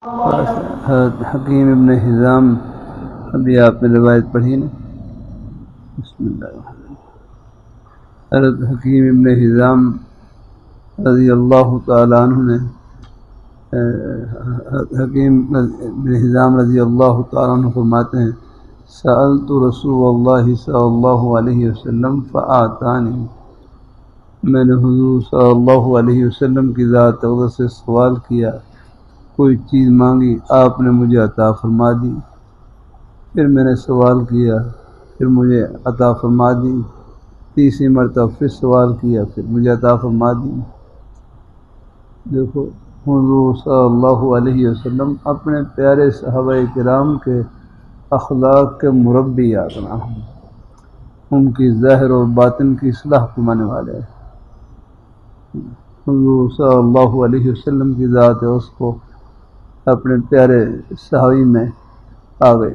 حضرت حکیم ابن حزام، ابھی آپ نے روایت پڑھی نا. بسم اللہ الرحمن الرحیم. حضرت حکیم ابن حزام رضی اللہ تعالیٰ عنہ نے حکیم ابن حزام رضی اللہ تعالیٰ عنہ فرماتے ہیں: سألت رسول اللہ صلی اللہ علیہ وسلم فآتانی، میں نے حضور صلی اللہ علیہ وسلم کی ذات اقدس سے سوال کیا، کوئی چیز مانگی، آپ نے مجھے عطا فرما دی. پھر میں نے سوال کیا، پھر مجھے عطا فرما دی. تیسری مرتبہ پھر سوال کیا، پھر مجھے عطا فرما دی. دیکھو، حضور صلی اللہ علیہ وسلم اپنے پیارے صحابہ کرام کے اخلاق کے مربی آقا ہیں، ان کی ظاہر اور باطن کی اصلاح فرمانے والے ہیں. حضور صلی اللہ علیہ وسلم کی ذات ہے، اس کو اپنے پیارے صحابی میں آ گئے،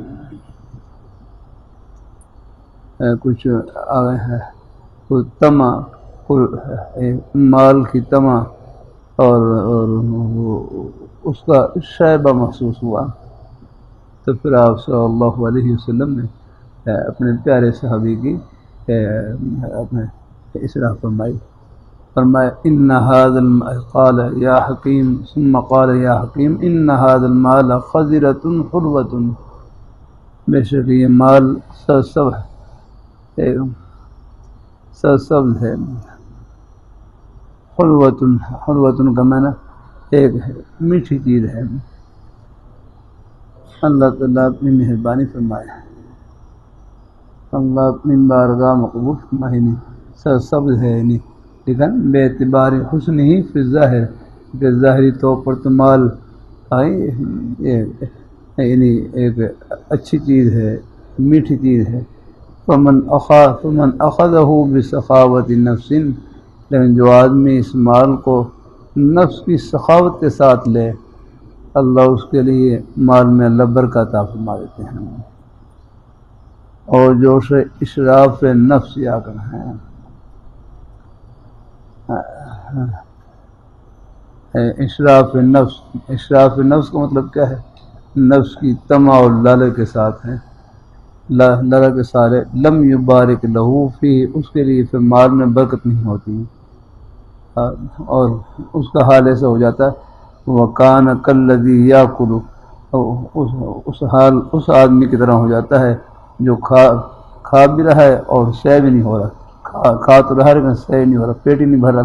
کچھ آ گئے ہیں، کوئی طمع، مال کی طمع اور اس کا شائبہ محسوس ہوا. تو پھر آپ صلی اللہ علیہ وسلم نے اپنے پیارے صحابی کی اپنے اصلاح فرمائی. فرمایا ان هذا قال یا حکیم ثم قال یا حکیم ان هذا المال خضرۃ حلوۃ، بے شک یہ مال سرسبز ہے. حلوۃ، حلوۃ کا معنی ایک میٹھی چیز ہے. اللہ تعالیٰ اپنی مہربانی فرمائے، اللہ اپنی بارگاہ مقبول فرمائے. سرسبز ہے، لیکن بے اعتبار حسن ہی فی الظاہر، کہ ظاہری طور پر تو مال یعنی ایک اچھی چیز ہے، میٹھی چیز ہے. فمن اخذہ بسخاوت نفس، لیکن جو آدمی اس مال کو نفس کی سخاوت کے ساتھ لے، اللہ اس کے لیے مال میں اللہ برکت عطا فرما دیتے ہیں. اور جو سے اشراف نفس یا کر ہیں، اشراف نفس، اشراف نفس کا مطلب کیا ہے؟ نفس کی طمع اور لالچ کے ساتھ ہیں، لالچ کے سارے لم یبارک لہو فی، اس کے لیے پھر مال میں برکت نہیں ہوتی، اور اس کا حال ایسا ہو جاتا ہے وَكَانَ كَالَّذِي يَأْكُلُ، اس حال اس آدمی کی طرح ہو جاتا ہے جو کھا بھی رہا ہے اور سہ بھی نہیں ہو رہا، کھا تو رہا لیکن سہ نہیں ہو رہا، پیٹ ہی نہیں بھر رہا.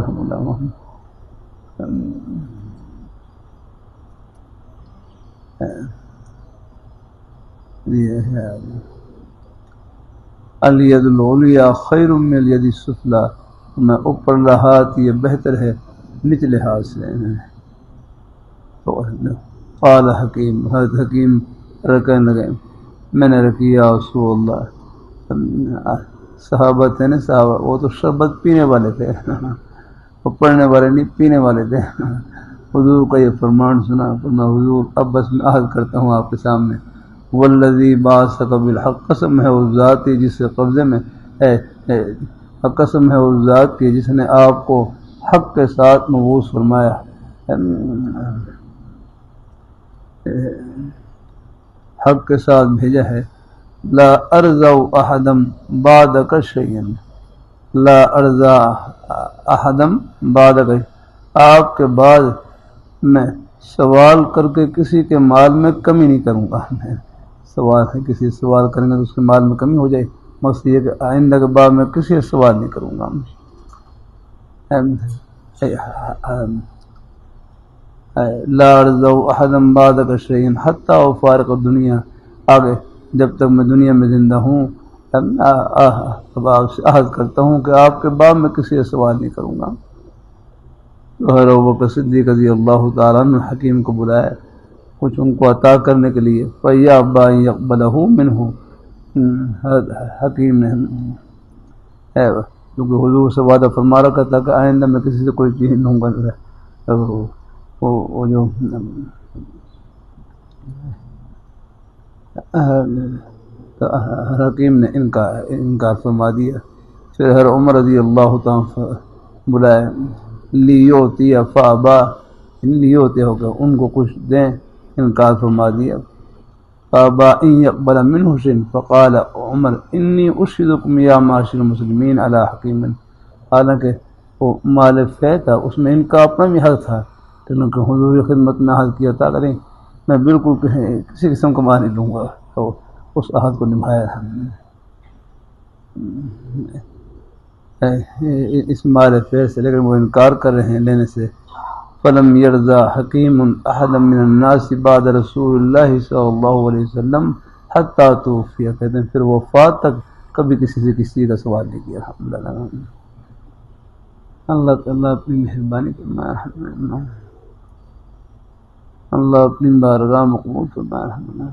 الید العلیٰ خیر من الید السفلیٰ، میں اوپر ہاتھ یہ بہتر ہے نچلے ہاتھ سے. قال حکیم، حضرت حکیم رکھنے لگے، میں نے رکھی یا رسول اللہ. صحابہ تھے نا، صحابہ وہ تو شربت پینے والے تھے، وہ پڑھنے والے نہیں، پینے والے تھے. حضور کا یہ فرمان سنا، فرمایا حضور اب بس میں عہد کرتا ہوں آپ کے سامنے، والذی بعثک بالحق، قسم ہے اس ذات کی جس کے قبضے میں ہے، قسم ہے اس ذات کی جس نے آپ کو حق کے ساتھ مبعوث فرمایا، حق کے ساتھ بھیجا ہے. لا ارضى احدا بعدك شيئا، لا ارضى احدا بعدك، آپ کے بعد میں سوال کر کے کسی کے مال میں کمی نہیں کروں گا. میں سوال ہے، کسی سوال کریں گے تو اس کے مال میں کمی ہو جائے، مقصد یہ کہ آئندہ کے بعد میں کسی سے سوال نہیں کروں گا. لا ارضى احدا بعدك شيئا حتى افارق الدنيا، آگے جب تک میں دنیا میں زندہ ہوں اب آپ سے عہد کرتا ہوں کہ آپ کے بعد میں کسی سے سوال نہیں کروں گا. ابوبکر صدیق رضی اللہ تعالیٰ عنہ حکیم کو بلایا کچھ ان کو عطا کرنے کے لیے، فَيَأْبَى أَن يَقْبَلَهُ مِنْهُ، حکیم نے کیونکہ حضور سے وعدہ فرما رکھا تھا کہ آئندہ میں کسی سے کوئی چیز نہیں لوں گا، وہ جو حکیم نے انکار فرما دیا. پھر ہر عمر رضی اللہ تعالیٰ بلائے، لیوتی فابا، لیوتے ہو گئے ان کو کچھ دیں، انکار فرما دیا. فابا ان يقبل منه شيء فقال عمر انی اشهدكم یا معاشر المسلمین علی حکیم. حالانکہ وہ مال فے تھا، اس میں ان کا اپنا بھی حق تھا، لیکن کہ حضور کی خدمت میں حق کیا تھا کریں میں بالکل کسی قسم کا مال نہیں لوں گا، تو اس عہد کو نبھایا. اس مال فے سے، لیکن وہ انکار کر رہے ہیں لینے سے. فلم یرضا حکیم احد من الناس بعد رسول اللہ صلی اللہ علیہ وسلم حتی توفی. کہتے ہیں پھر وفات تک کبھی کسی سے کسی کا سوال نہیں کیا. الحمدللہ. اللہ تعالیٰ اپنی مہربانی فرمائے، اللہ اپنی بارگاہ مقبول فرمائے. الحمدللہ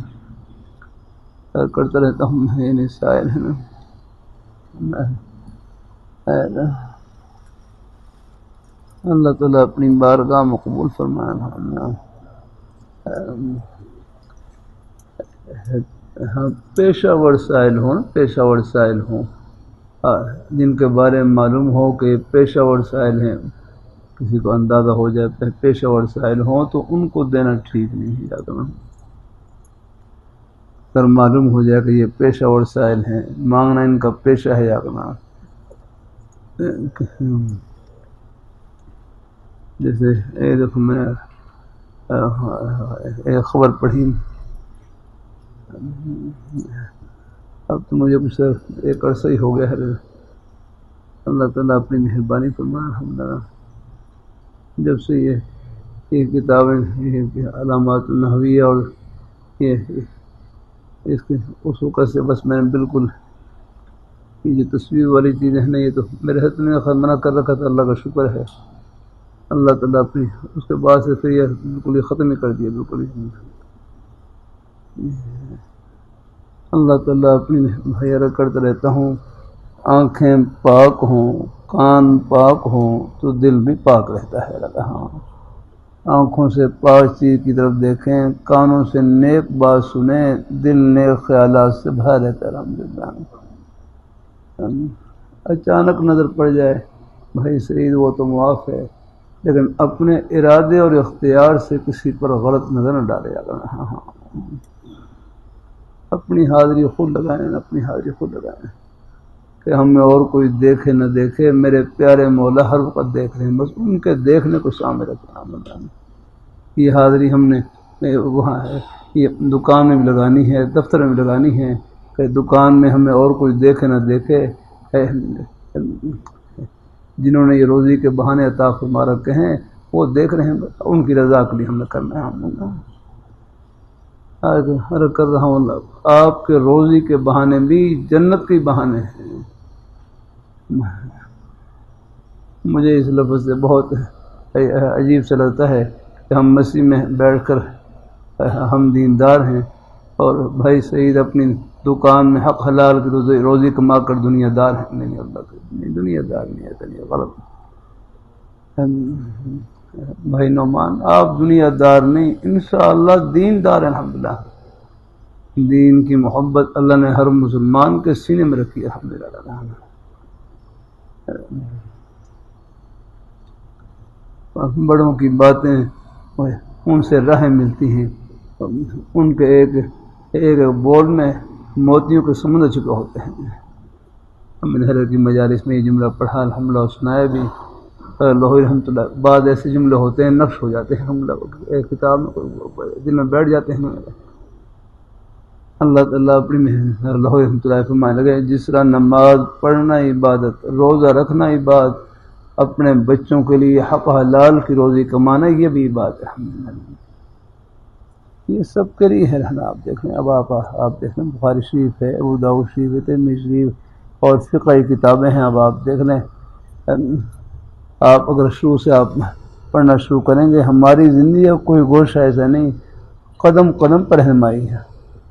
کرتا رہتا ہوں میں سائل ہے نا. اللہ تعالیٰ اپنی بارگاہ مقبول فرمائے. ہاں پیشہ ور سائل ہوں، پیشہ ور سائل ہوں جن کے بارے میں معلوم ہو کہ پیشہ ور سائل ہیں، کسی کو اندازہ ہو جائے پیشہ ور سائل ہوں تو ان کو دینا ٹھیک نہیں ہے. اگر معلوم ہو جائے کہ یہ پیشہ ور سائل ہیں، مانگنا ان کا پیشہ ہے یا کرنا. جیسے ایک دفعہ میں ایک خبر پڑھی، اب تو مجھے کچھ ایک عرصہ ہی ہو گیا ہے. اللہ تعالیٰ اپنی مہربانی فرمائے. الحمدللہ جب سے یہ کتابیں علامات النحویہ اور یہ اس وقت سے بس میں نے بالکل یہ جو تصویر والی چیزیں ہیں نا، یہ تو میرے حد میں منع کر رکھا تھا. اللہ کا شکر ہے اللہ تعالیٰ اپنی اس کے بعد سے پھر یہ بالکل ہی ختم ہی کر دیا. بالکل ہی اللہ تعالیٰ اپنی بھیا کرتا رہتا ہوں. آنکھیں پاک ہوں، کان پاک ہوں تو دل بھی پاک رہتا ہے. ہاں آنکھوں سے پاک چیز کی طرف دیکھیں، کانوں سے نیک بات سنیں، دل نیک خیالات سے بھرا رہتا ہے. الحمدللہ. اچانک نظر پڑ جائے بھائی سعید وہ تو معاف ہے، لیکن اپنے ارادے اور اختیار سے کسی پر غلط نظر نہ ڈالے. ہاں اپنی حاضری خود لگائیں، اپنی حاضری خود لگائیں کہ ہمیں اور کوئی دیکھے نہ دیکھے، میرے پیارے مولا ہر وقت دیکھ رہے ہیں، بس ان کے دیکھنے کو سامنے رکھنا. یہ حاضری ہم نے وہاں ہے، یہ دکان میں بھی لگانی ہے، دفتر میں بھی لگانی ہے کہ دکان میں ہمیں اور کوئی دیکھے نہ دیکھے. جنہوں نے یہ روزی کے بہانے عطا فرما رکھے ہیں وہ دیکھ رہے ہیں، ان کی رضا کے لیے ہم نے کرنا ہے. ہر کر رہا ہوں آپ کے روزی کے بہانے بھی جنت کے بہانے ہیں. مجھے اس لفظ سے بہت عجیب سے لگتا ہے کہ ہم مسیح میں بیٹھ کر ہم دیندار ہیں اور بھائی سعید اپنی دکان میں حق حلال کی روزی کما کر دنیا دار ہیں. نہیں اللہ نہیں، دنیا دار نہیں ہے، نہیں غلط. بھائی نعمان آپ دنیا دار نہیں، انشاءاللہ دین دار ہیں. الحمدللہ دین کی محبت اللہ نے ہر مسلمان کے سینے میں رکھی ہے. الحمدللہ بڑوں کی باتیں ان سے راہیں ملتی ہیں، ان کے ایک بول میں موتیوں کے سمندر چھپے ہوتے ہیں. ہم نے حضرت کی مجالس میں یہ جملہ پڑھا، الحمدللہ سنایا بھی. لاہور رحمۃ اللہ بعض ایسے جملے ہوتے ہیں نقش ہو جاتے ہیں، ہم ایک کتاب میں دل میں بیٹھ جاتے ہیں. اللہ تعالیٰ اپنی لاہور رحمۃ اللہ فرمانے لگے جس طرح نماز پڑھنا عبادت، روزہ رکھنا عبادت، اپنے بچوں کے لیے حق حلال کی روزی کمانا یہ بھی عبادت ہے. یہ سب کے لیے ہے. آپ دیکھ لیں، اب آپ دیکھ لیں بخاری شریف ہے، ابو داؤد شریف ہے، ترمذی شریف اور فقہی کتابیں ہیں. اب آپ دیکھ لیں، آپ اگر شروع سے آپ پڑھنا شروع کریں گے، ہماری زندگی کا کوئی گوشہ ایسا نہیں، قدم قدم پر رہنمائی ہے.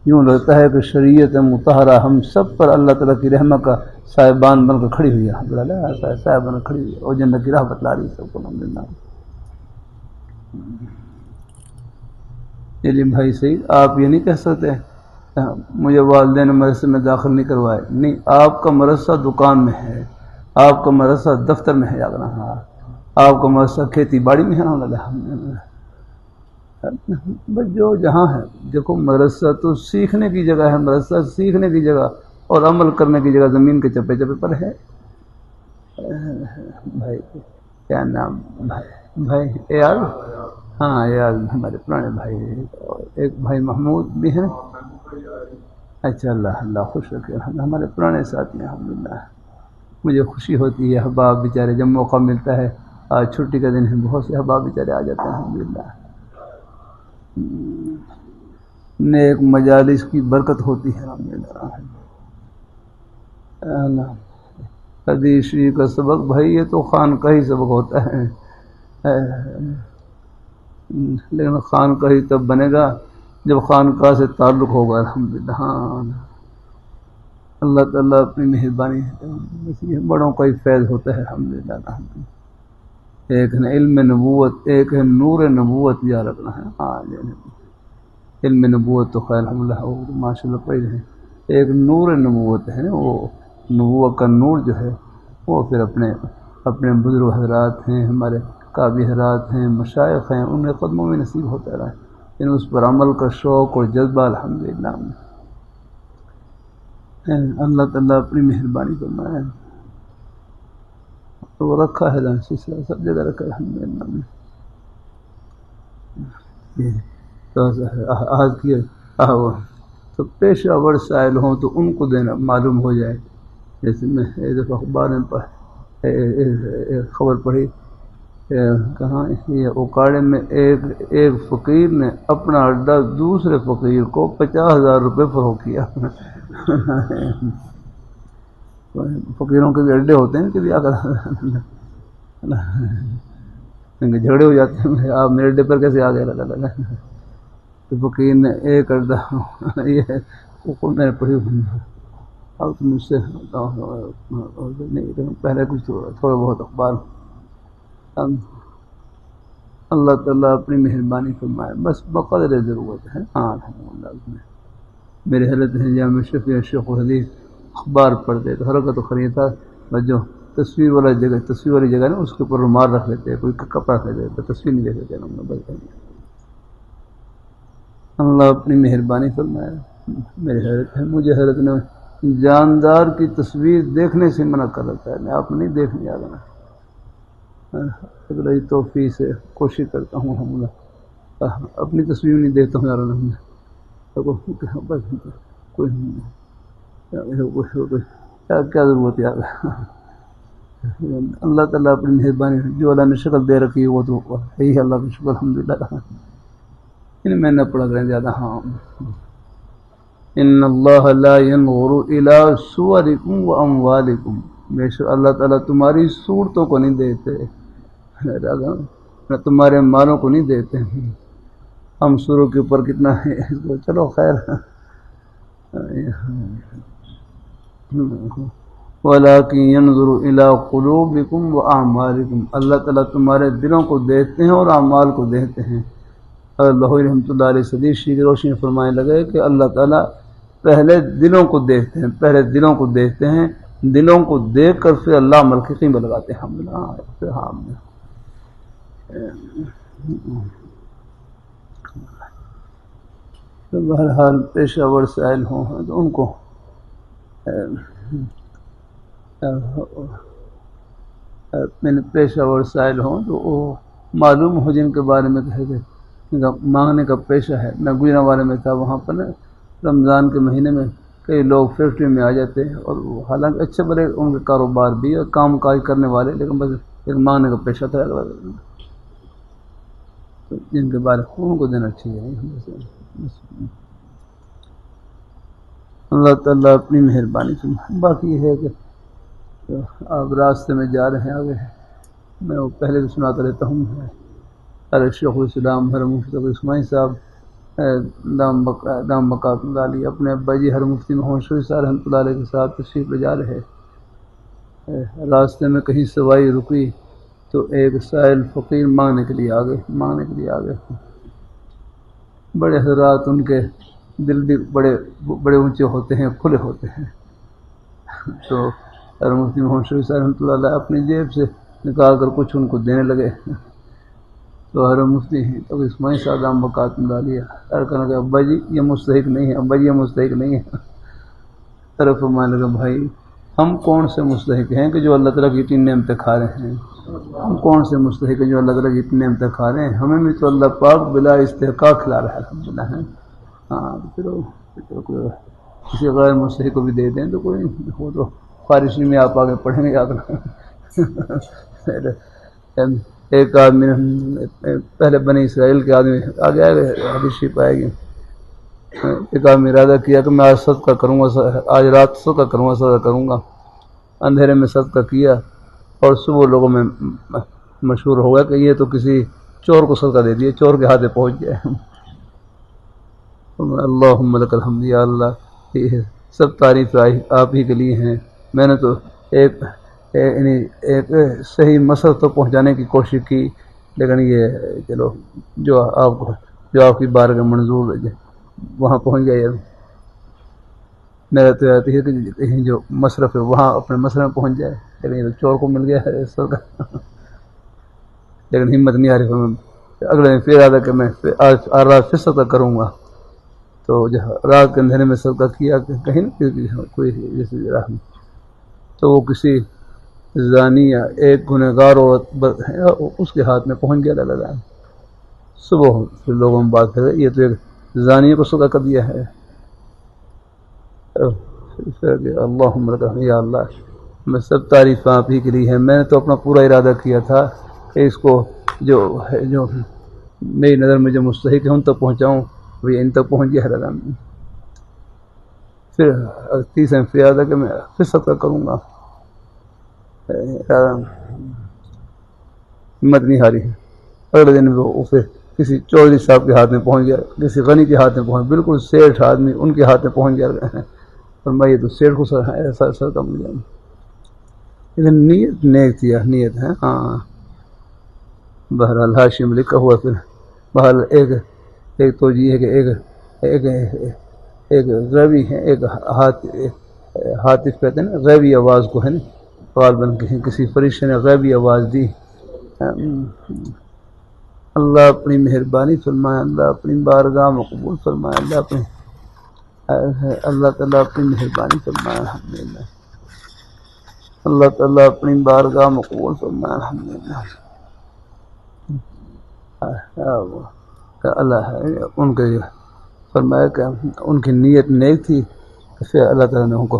یوں لگتا ہے کہ شریعت مطہرہ ہم سب پر اللہ تعالیٰ کی رحمت کا صاحبان بن کر کھڑی ہوئی ہے. الحمدللہ صاحب بن کر کھڑی ہوئی ہے اور جنت کی راہ بتلا رہی ہے سب کو. الحمدللہ. چلیے بھائی صحیح، آپ یہ نہیں کہہ سکتے مجھے والدین مدرسے میں داخل نہیں کروائے. نہیں، آپ کا مدرسہ دکان میں ہے، آپ کا مدرسہ دفتر میں ہے، آپ کا مدرسہ کھیتی باڑی میں ہے. بس جو جہاں ہے، دیکھو مدرسہ تو سیکھنے کی جگہ ہے، مدرسہ سیکھنے کی جگہ اور عمل کرنے کی جگہ زمین کے چپے چپے پر ہے۔ بھائی کیا نام بھائی ایاز، ہاں ایاز ہمارے پرانے بھائی، اور ایک بھائی محمود بھی ہیں۔ اچھا اللہ اللہ خوش رکھے، ہمارے پرانے ساتھی ہیں الحمدللہ۔ مجھے خوشی ہوتی ہے، احباب بیچارے جب موقع ملتا ہے، آج چھٹی کا دن ہے، بہت سے احباب بیچارے آ جاتے ہیں الحمدللہ۔ نیک مجالس کی برکت ہوتی ہے الحمدللہ۔ حدیث شریف کا سبق بھائی یہ تو خانقاہی سبق ہوتا ہے، لیکن خانقاہی تب بنے گا جب خانقاہ سے تعلق ہوگا الحمدللہ۔ ہاں اللہ تعالیٰ اپنی مہربانی ہے، بڑوں کا ہی فیض ہوتا ہے الحمدللہ۔ ایک ہے علم نبوت، ایک ہے نور نبوت یاد رکھنا ہے۔ ہاں علم نبوت تو خیر الحمدللہ وہ ماشاء اللہ پڑھ رہے ہیں، ایک نور نبوت ہے، وہ نبوت کا نور جو ہے وہ پھر اپنے بزرگ حضرات ہیں، ہمارے قاضی حضرات ہیں، مشائخ ہیں، ان کے قدموں میں نصیب ہوتا رہا ہے، لیکن اس پر عمل کا شوق اور جذبہ الحمدللہ اللہ تعالیٰ اپنی مہربانی فرمائے۔ تو وہ رکھا ہے سلسلہ سب جگہ رکھا ہے الحمدللہ۔ آج کی تو پیشہ ور سائل ہوں تو ان کو دینا معلوم ہو جائے۔ جیسے میں ایک دفعہ اخبار میں خبر پڑھی، کہاں یہ اوکاڑے میں ایک فقیر نے اپنا اڈا دوسرے فقیر کو 50,000 روپے فروخت کیا۔ فقیروں کے بھی اڈے ہوتے ہیں کہ بھی آ کر جھگڑے ہو جاتے ہیں، آپ میرے اڈے پر کیسے آ گئے لگا تو فقیر نے ایک اڈا یہ میں نے پڑھی، اب تو مجھ سے نہیں، پہلے کچھ تھوڑا بہت اخبار۔ اللہ تعالیٰ اپنی مہربانی فرمائے، بس بقدر ضرورت ہے۔ ہاں الحمدللہ میرے حضرت ہیں جامع شفیع شیخ الحدیث اخبار پڑھتے تو حرکت و خرید تھا، بس جو تصویر والی جگہ نا اس کے اوپر رومال رکھ لیتے، کوئی کپڑا رکھ لیتے، تصویر نہیں دیکھ لیتے۔ اللہ اپنی مہربانی فرمائے۔ میرے حضرت ہے، مجھے حضرت نے جاندار کی تصویر دیکھنے سے منع کر رکھا ہے، میں آپ نہیں دیکھنے آ رہا۔ اللہ توفیق سے کوشش کرتا ہوں الحمدللہ، اپنی تصویر نہیں دیکھتا ہوں یار، کیا ضرورت ہے اللہ تعالیٰ اپنی مہربانی، جو اللہ نے شکل دے رکھی ہے وہ تو یہی اللہ کا شکر الحمدللہ۔ میں نہ پڑھا کریں زیادہ۔ ہاں ان اللہ لا ينظر الى صورکم واموالکم، بے شک اللہ تعالیٰ تمہاری صورتوں کو نہیں دیتے، نہ تمہارے مالوں کو نہیں دیتے۔ ہم سوروں کے اوپر کتنا ہے، چلو خیر۔ وَلَٰكِن يَنظُرُ إِلَىٰ قُلُوبِكُمْ وَأَعْمَالِكُمْ، اللہ تعالیٰ تمہارے دلوں کو دیکھتے ہیں اور اعمال کو دیکھتے ہیں۔ اللہ رحمۃ اللہ علیہ حدیث کی روشنی فرمانے لگے کہ اللہ تعالیٰ پہلے دلوں کو دیکھتے ہیں، پہلے دلوں کو دیکھتے ہیں، دلوں کو دیکھ کر پھر اللہ عمل کی قیمت لگاتے ہیں۔ بہرحال پیشہ ور سائل ہوں تو ان کو پیشہ ور سائل ہوں تو وہ معلوم ہو جن کے بارے میں کہے گے مانگنے کا پیشہ ہے۔ میں گجرا والے میں تھا، وہاں پر نا رمضان کے مہینے میں کئی لوگ فیکٹری میں آ جاتے ہیں، اور حالانکہ اچھے بڑے ان کے کاروبار بھی اور کام کاج کرنے والے، لیکن بس ایک مانگنے کا پیشہ تھا، تو جن کے بارے ان کو دینا چاہیے۔ اللہ تعالیٰ اپنی مہربانی سے باقی یہ ہے کہ آپ راستے میں جا رہے ہیں، آگے میں وہ پہلے بھی سناتا رہتا ہوں، شیخ الاسلام ہر مفتی عثمانی صاحب دام بقا علی اپنے ابا جی ہر مفتی محمد شفیع صاحب رحمۃ اللہ علیہ کے ساتھ تشریف لے جا رہے، راستے میں کہیں سوائی رکی تو ایک سائل فقیر مانگنے کے لیے آ گئے۔ بڑے حضرات ان کے دل بھی بڑے اونچے ہوتے ہیں، کھلے ہوتے ہیں، تو ہر مفتی محمد شفیع صاحب رحمۃ اللہ علیہ اپنی جیب سے نکال کر کچھ ان کو دینے لگے، تو ہر مفتی ہیں تو اسماعیل صاحب بکات ملا لیا کہنے لگا ابا جی یہ مستحق نہیں ہے، ابا جی یہ مستحق نہیں ہے۔ طرف فرمانے لگا بھائی ہم کون سے مستحق ہیں کہ جو اللہ تعالیٰ کی اتنی نعمتیں کھا رہے ہیں؟ ہم کون سے مستحق ہیں جو اللہ تعالیٰ کی اتنی نعمتیں کھا رہے ہیں؟ ہمیں بھی تو اللہ پاک بلا استحقاق کھلا رہا ہے الحمدللہ ہے۔ ہاں پھر کسی غیر مستحق کو بھی دے دیں تو کوئی وہ تو فارسی میں آپ آگے پڑھیں گے یاد ایک آدمی پہلے بنی اسرائیل کے آدمی آگے حدیث شریف آئے گی، ایک آدمی ارادہ کیا کہ میں آج صدقہ کروں گا، آج رات صدقہ کروں گا، اندھیرے میں صدقہ کیا اور صبح لوگوں میں مشہور ہو گیا کہ یہ تو کسی چور کو صدقہ دے دیا، چور کے ہاتھے پہنچ گیا۔ اللہم لک الحمد یا اللہ، یہ سب تعریف آپ ہی کے لیے ہیں۔ میں نے تو ایک صحیح مسئلہ تو پہنچانے کی کوشش کی، لیکن یہ چلو جو آپ کی بارگاہ منظور وہاں پہنچ گیا۔ میرا تو آتی ہے کہ جو مصرف ہے وہاں اپنے مصرف میں پہنچ جائے، لیکن یہ چور کو مل گیا ہے اس کا لیکن ہمت نہیں آ رہی۔ اگلے دن پھر آدھا کہ میں آج رات پھر صدقہ کروں گا، تو رات کے اندھیرے میں صدقہ کیا کہ کہیں نہ کوئی جیسے راہ میں تو وہ کسی زانی یا ایک گنہگار عورت اس کے ہاتھ میں پہنچ گیا لگا۔ صبح پھر لوگوں میں بات کرے یہ تو ایک زانیہ کو صدقہ کر دیا ہے۔ اللہم لک یا اللہ، میں سب تعریف آپ ہی کے لیے ہے۔ میں نے تو اپنا پورا ارادہ کیا تھا کہ اس کو جو میری نظر میں جو مستحق ہے ان تک پہنچاؤں، وہ ان تک پہنچ گیا لگا۔ پھر تیسرے میں پھر ارادہ کہ میں پھر صدقہ کروں گا، ہمت نہیں ہاری۔ اگلے دن وہ پھر کسی چودھری صاحب کے ہاتھ میں پہنچ گیا، کسی غنی کے ہاتھ میں پہنچ، بالکل سیٹھ آدمی ان کے ہاتھ میں پہنچ گیا۔ اور میں یہ تو سیٹھ کو سر کا مل گیا، لیکن نیت نیک تھی، نیت ہے۔ ہاں بہرحال حاشی میں لکھا ہوا۔ پھر بہرحال ایک تو یہ ہے کہ ایک غیبی ہے، ایک ہاتف کہتے ہیں نا غیبی آواز کو، ہے نا غالباً کسی فرشتے نے غیبی آواز دی۔ اللہ اپنی مہربانی فرمائے، اللہ اپنی بارگاہ میں قبول فرمائے، اللہ تعالیٰ اپنی مہربانی فرمائے الحمدللہ، اللہ تعالیٰ اپنی بارگاہ میں قبول فرمائے الحمدللہ۔ اللہ ان کے فرمایا کہ ان کی نیت نیک تھی، پھر اللہ تعالیٰ نے ان کو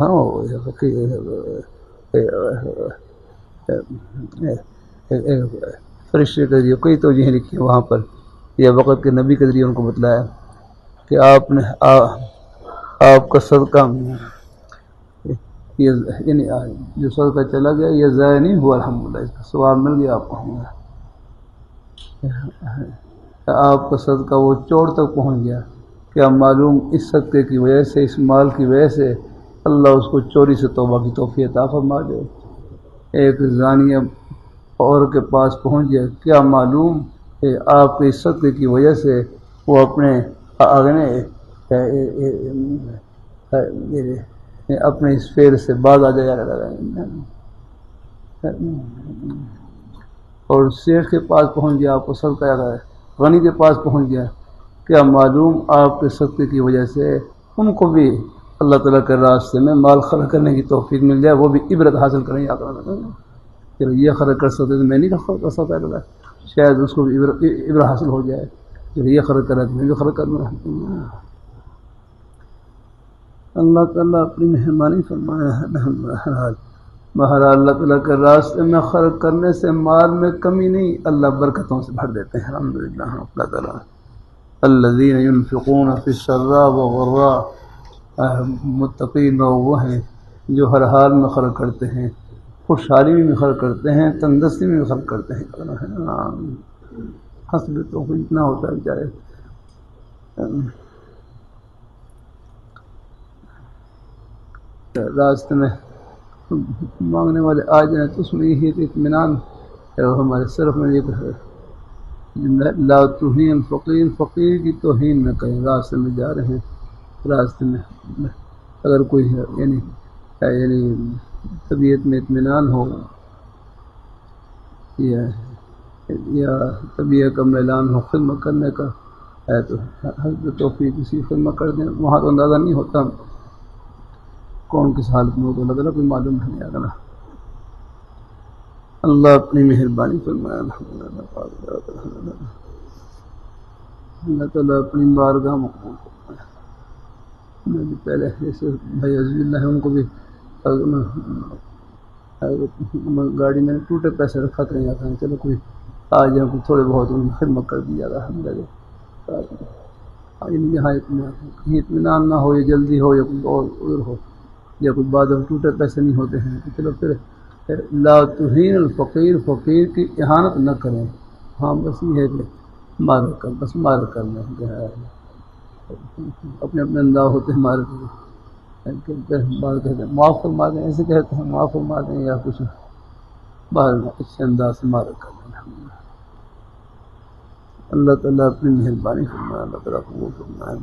فرشتے کے ذریعے کئی توجیہیں لکھی وہاں پر، یا وقت کے نبی کے ذریعے ان کو بتلایا کہ آپ کا صدقہ یعنی جو صدقہ چلا گیا یہ ضائع نہیں ہوا، الحمدللہ اس کا ثواب مل گیا آپ کو۔ آپ کا صدقہ وہ چور تک پہنچ گیا، کیا معلوم اس صدقے کی وجہ سے، اس مال کی وجہ سے اللہ اس کو چوری سے توبہ کی توفیق عطا فرما دے۔ ایک زانیہ عورت کے پاس پہنچ گیا، کیا معلوم کہ آپ کے اس صدقے کی وجہ سے وہ اپنے اس فعل سے باز آ جائے گا۔ اور سیٹھ کے پاس پہنچ گیا، آپ کو صدقہ ہے، غنی کے پاس پہنچ گیا، کیا معلوم آپ کے صدقے کی وجہ سے ان کو بھی اللہ تعالیٰ کے راستے میں مال خرچ کرنے کی توفیق مل جائے، وہ بھی عبرت حاصل کریں۔ چلو یہ خرچ کر سکتے تو میں نہیں کر سکتا، شاید اس کو بھی عبرت حاصل ہو جائے، چلو یہ خرچ کر رہا ہے تو میں بھی خرچ کروں۔ اللہ تعالیٰ اپنی مہربانی فرمائے۔ بہرحال اللہ تعالیٰ کے راستے میں خرچ کرنے سے مال میں کمی نہیں، اللہ برکتوں سے بھر دیتے ہیں الحمدللہ۔ اللہ تعالیٰ الذین ينفقون فی السراء والضراء، متقین لوگ وہ ہیں جو ہر حال میں خرچ کرتے ہیں، خوشحالی میں بھی خرچ کرتے ہیں، تندرستی میں بھی خرچ کرتے ہیں۔ حسب تو اتنا ہوتا ہے بیچارے، راستے میں مانگنے والے آ جائیں تو اس میں یہی اطمینان ہے۔ ہمارے صرف میں یہ لا توہین فقیر، فقیر کی توہین نہ کریں۔ راستے میں جا رہے ہیں، راستے میں اگر کوئی یعنی طبیعت میں اطمینان ہو، یہ یا طبیعت کا میلان ہو خدمت کرنے کا ہے تو حسب توفیق کسی خدمت کر دیں. وہاں تو اندازہ نہیں ہوتا کون کس حالت میں ہو تو اللہ تعالیٰ کوئی معلوم نہیں آ رہا. اللہ اپنی مہربانی فرمائے. اللہ تعالیٰ اپنی بارگاہ مقبول فرمائے. میں بھی پہلے جیسے بھائی عزیز اللہ ہے ان کو بھی گاڑی میں ٹوٹے پیسے رکھا کریں یا کریں چلو کوئی آ جائیں کوئی تھوڑے بہت ان کی خدمت کر دی جاتا ہے. یہاں کہیں اطمینان نہ ہو یا جلدی ہو یا کوئی اور ادھر ہو یا کوئی بعد میں ٹوٹے پیسے نہیں ہوتے ہیں تو چلو پھر لا تہین الفقیر فقیر کی اہانت نہ کریں. ہاں بس یہ ہے کہ مار کر لیں جو ہے اپنے اپنے انداز ہوتے ہیں مار بات کہتے ہیں معاف فرما دیں ایسے کہتے ہیں معاف فرما دیں یا کچھ باہر اچھے انداز سے مار کر لیں. اللہ تعالیٰ اپنی مہربانی فرمائے. اللہ تعالیٰ قبول فرمائے.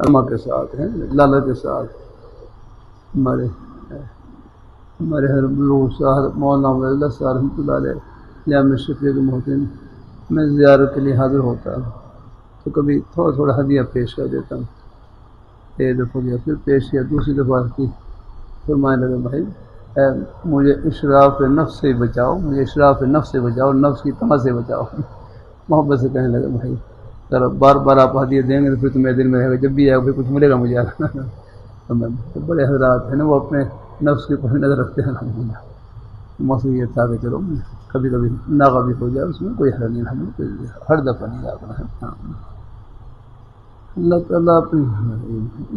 اما کے ساتھ ہیں لالا کے ساتھ ہمارے ہر بلوغ صاحب مولانا اللہ صاحب رحمۃ اللہ علیہ جامع شفیع محسن میں زیارت کے لیے حاضر ہوتا تو کبھی تھوڑا تھوڑا ہدیہ پیش کر دیتا ہوں. ایک دفعہ کیا پھر پیش کیا دوسری دفعہ کی فرمانے لگے بھائی مجھے اشراف نفس سے بچاؤ مجھے اشراف نفس سے بچاؤ نفس کی طمع سے بچاؤ. محبت سے کہنے لگے بھائی ذرا بار بار آپ ہدیہ دیں گے تو پھر تمہیں دل میں رہے گا جب بھی آئے گا پھر کچھ ملے گا مجھے. تو بڑے حضرات ہیں نا وہ اپنے نفس کے اوپر نظر رکھتے ہیں. موسم یہ تھا کہ چلو کبھی کبھی ناغابی ہو جائے اس میں کوئی حل نہیں ہمیں ہر دفعہ نہیں آتا ہے. اللہ تعالیٰ اپنی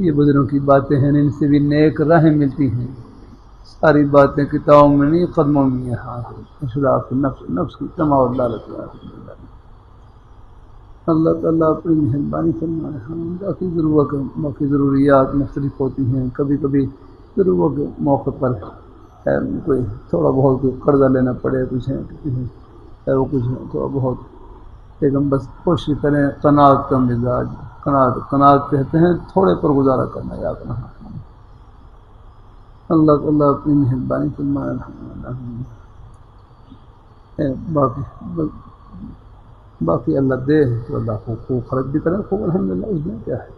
یہ بزرگوں کی باتیں ہیں ان سے بھی نیک راہیں ملتی ہیں. ساری باتیں کتابوں میں نہیں قدموں میں. ہاں اشراف نفس کی طمع اور لالچ. اللہ تعالیٰ اپنی مہربانی فرمائے. ہاں باقی ضروریات مختلف ہوتی ہیں. کبھی کبھی ضرورت کے موقع پر کوئی تھوڑا بہت کوئی قرضہ لینا پڑے کچھ ہے وہ کچھ تھوڑا بہت لیکن بس کوشش کریں. قناعت کا مزاج قناعت کہتے ہیں تھوڑے پر گزارا کرنا یاد رہنا. اللہ تعالیٰ اپنی مہربانی فرمائے. باقی اللہ دے تو اللہ کو خوب خرچ بھی کرے خوب الحمدللہ. اس میں کیا ہے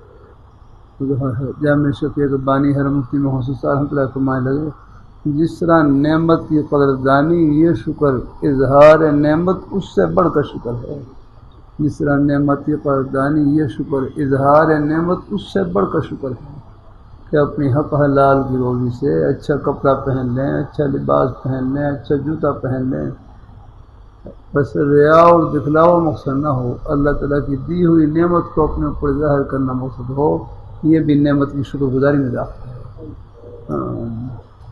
جامع شفیع کے بانی حرم مفتی محسوس صاحب رحمۃ اللہ فرمائے لگے جس طرح نعمت کی قدردانی یہ شکر اظہار نعمت اس سے بڑھ کر شکر ہے. جس طرح نعمت کی قدردانی یہ شکر اظہار نعمت اس سے بڑھ کر شکر ہے کہ اپنی حق حلال کی روزی سے اچھا کپڑا پہن لیں اچھا لباس پہن لیں اچھا جوتا پہن لیں. بس ریا اور دکھلاوا مقصد نہ ہو. اللہ تعالیٰ کی دی ہوئی نعمت کو اپنے اوپر ظاہر کرنا مقصد ہو. یہ بھی نعمت کی شکر گزاری میں داخل ہے.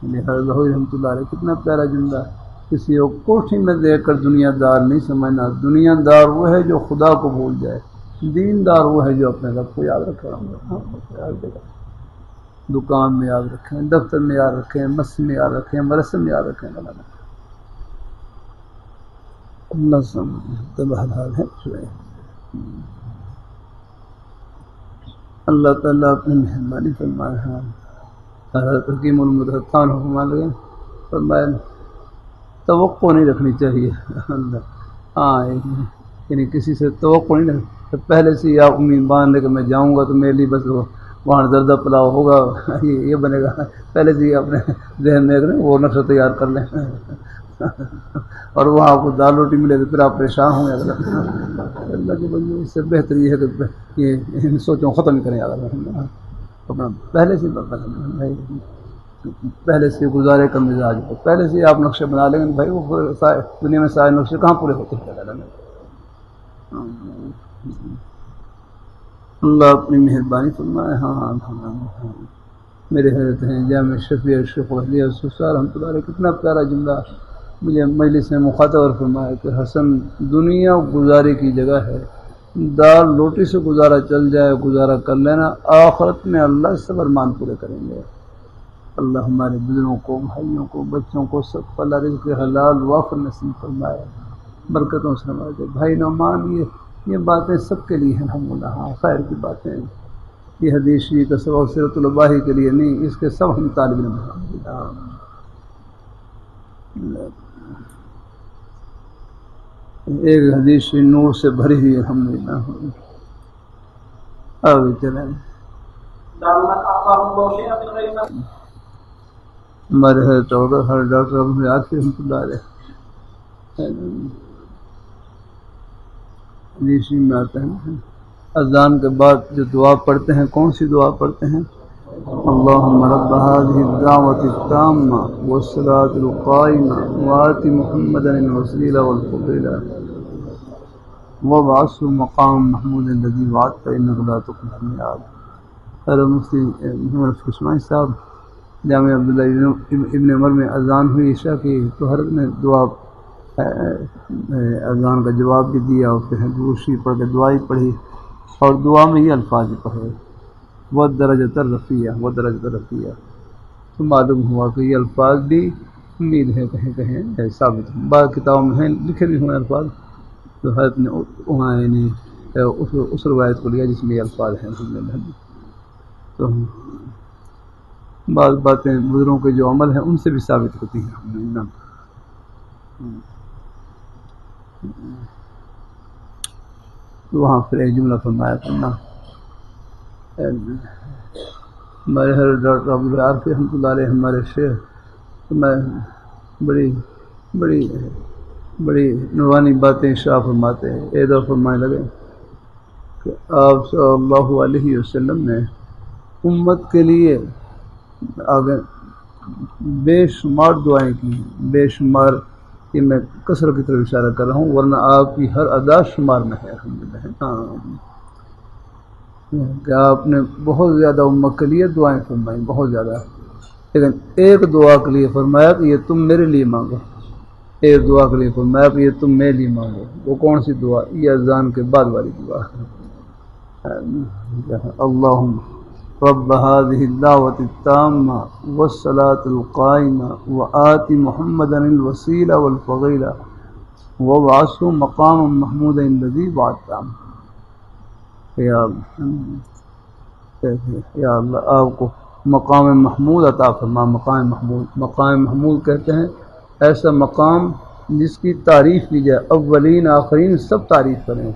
رحمۃ اللہ علیہ کتنا پیارا جملہ. کسی کو کوٹھی میں دیکھ کر دنیا دار نہیں سمجھنا. دنیا دار وہ ہے جو خدا کو بھول جائے. دین دار وہ ہے جو اپنے رب کو یاد رکھے. دکان میں یاد رکھیں دفتر میں یاد رکھیں مسجد میں یاد رکھیں مدرسے میں یاد رکھیں. اللہ حال ہے. اللہ تعالیٰ اپنی مہربانی فرمائے. حضرت حکیم المدرخان فرمائے فرمائے توقع نہیں رکھنی چاہیے. ہاں یعنی کسی سے توقع نہیں رکھنی. پہلے سے ہی آپ امید باندھ لے کہ میں جاؤں گا تو میرے لیے بس وہاں زردہ پلاؤ ہوگا یہ بنے گا. پہلے سے ہی اپنے ذہن میں وہ نقشہ تیار کر لیں اور وہاں آپ کو دال روٹی ملے تو پھر آپ پریشان ہوں گے. اللہ کے بندے اس سے بہتر یہ ہے کہ یہ سوچوں ختم کریں. اپنا پہلے سے گزارے کا مزاج ہو. پہلے سے آپ نقشے بنا لیں گے بھائی وہ دنیا میں سارے نقشے کہاں پورے ہوتے ہیں. اللہ اپنی مہربانی فرمائے. ہاں میرے حضرت ہیں جامع شفیع شیخ ولی رحمۃ اللہ علیہ کتنا پیارا جملہ مجھے مجلس میں مخاطب اور فرمایا کہ حسن دنیا گزارے کی جگہ ہے. دال روٹی سے گزارا چل جائے گزارا کر لینا. آخرت میں اللہ اس سے فرمان پورے کریں گے. اللہ ہمارے بزرگوں کو بھائیوں کو بچوں کو سب کو اللہ رزق حلال وافر نصیب فرمائے برکتوں سے نوازے. بھائی نعمان یہ باتیں سب کے لیے ہیں. الحمدللہ ہاں خیر کی باتیں یہ حدیث شریف کا سبق سیرت الباہی کے لیے نہیں، اس کے سب ہم طالب علم ہیں۔ ایک حدیث شریف نور سے بھری ہوئی الحمدللہ۔ آگے چلیں، ہمارے حضرت ڈاکٹر ابو عارفی رحمۃ اللہ علیہ حدیث میں آتا ہے اذان کے بعد جو دعا پڑھتے ہیں، کون سی دعا پڑھتے ہیں؟ اللہم رب هذه الدعوة التامة والصلاة القائمة وآت محمدا الوسيلة والفضيلة وابعثه مقام محمود الذي وعدته إنك لا تخلف الميعاد۔ حضرت مفتی محمد رفیع عثمانی صاحب جامعہ عبداللہ ابن عمر میں اذان ہوئی عشاء کی، تو حضرت نے دعا اذان کا جواب بھی دیا، اور پھر دوسری پڑھ کے دعائی پڑھی، اور دعا میں یہ الفاظ پڑھے وہ درجۃ الرفیہ، وہ درجۃ الرفیہ۔ تو معلوم ہوا کہ یہ الفاظ بھی امید ہے کہیں کہیں ثابت ہیں، بعض کتابوں میں ہیں لکھے بھی ہوئے الفاظ، تو حضرت نے وہاں یعنی اس روایت کو لیا جس میں یہ الفاظ ہیں الحمدللہ۔ تو بعض باتیں بزرگوں کے جو عمل ہیں ان سے بھی ثابت ہوتی ہیں الحمدللہ۔ وہاں پھر ایک جملہ فرمایا کرنا، ہمارے حضرت ڈاکٹر ابو عارفی رحمۃ اللہ علیہ ہمارے شیخ میں بڑی نورانی باتیں اشاع فرماتے ہیں۔ ایک دفعہ فرمانے لگے کہ آپ صلی اللہ علیہ وسلم نے امت کے لیے آگے بے شمار دعائیں کی، بے شمار، کہ میں کثرت کی طرف اشارہ کر رہا ہوں، ورنہ آپ کی ہر ادا شمار میں ہے الحمدللہ۔ کہ آپ نے بہت زیادہ امت کے لیے دعائیں فرمائیں، بہت زیادہ، لیکن ایک دعا کے لیے فرمایا کہ یہ تم میرے لیے مانگو، ایک دعا کے لیے فرمایا کہ یہ تم میرے لیے مانگو۔ وہ کون سی دعا؟ یہ اذان کے بعد والی دعا، اللہم رب هذه الدعوة التامة والصلاة القائمة وآت محمدا الوسيلة والفضيلة وابعثه مقاما محمودا الذي وعدته۔ یا اللہ آپ کو مقام محمود عطا فرما۔ مقام محمود کہتے ہیں ایسا مقام جس کی تعریف کی جائے، اولین آخرین سب تعریف کریں،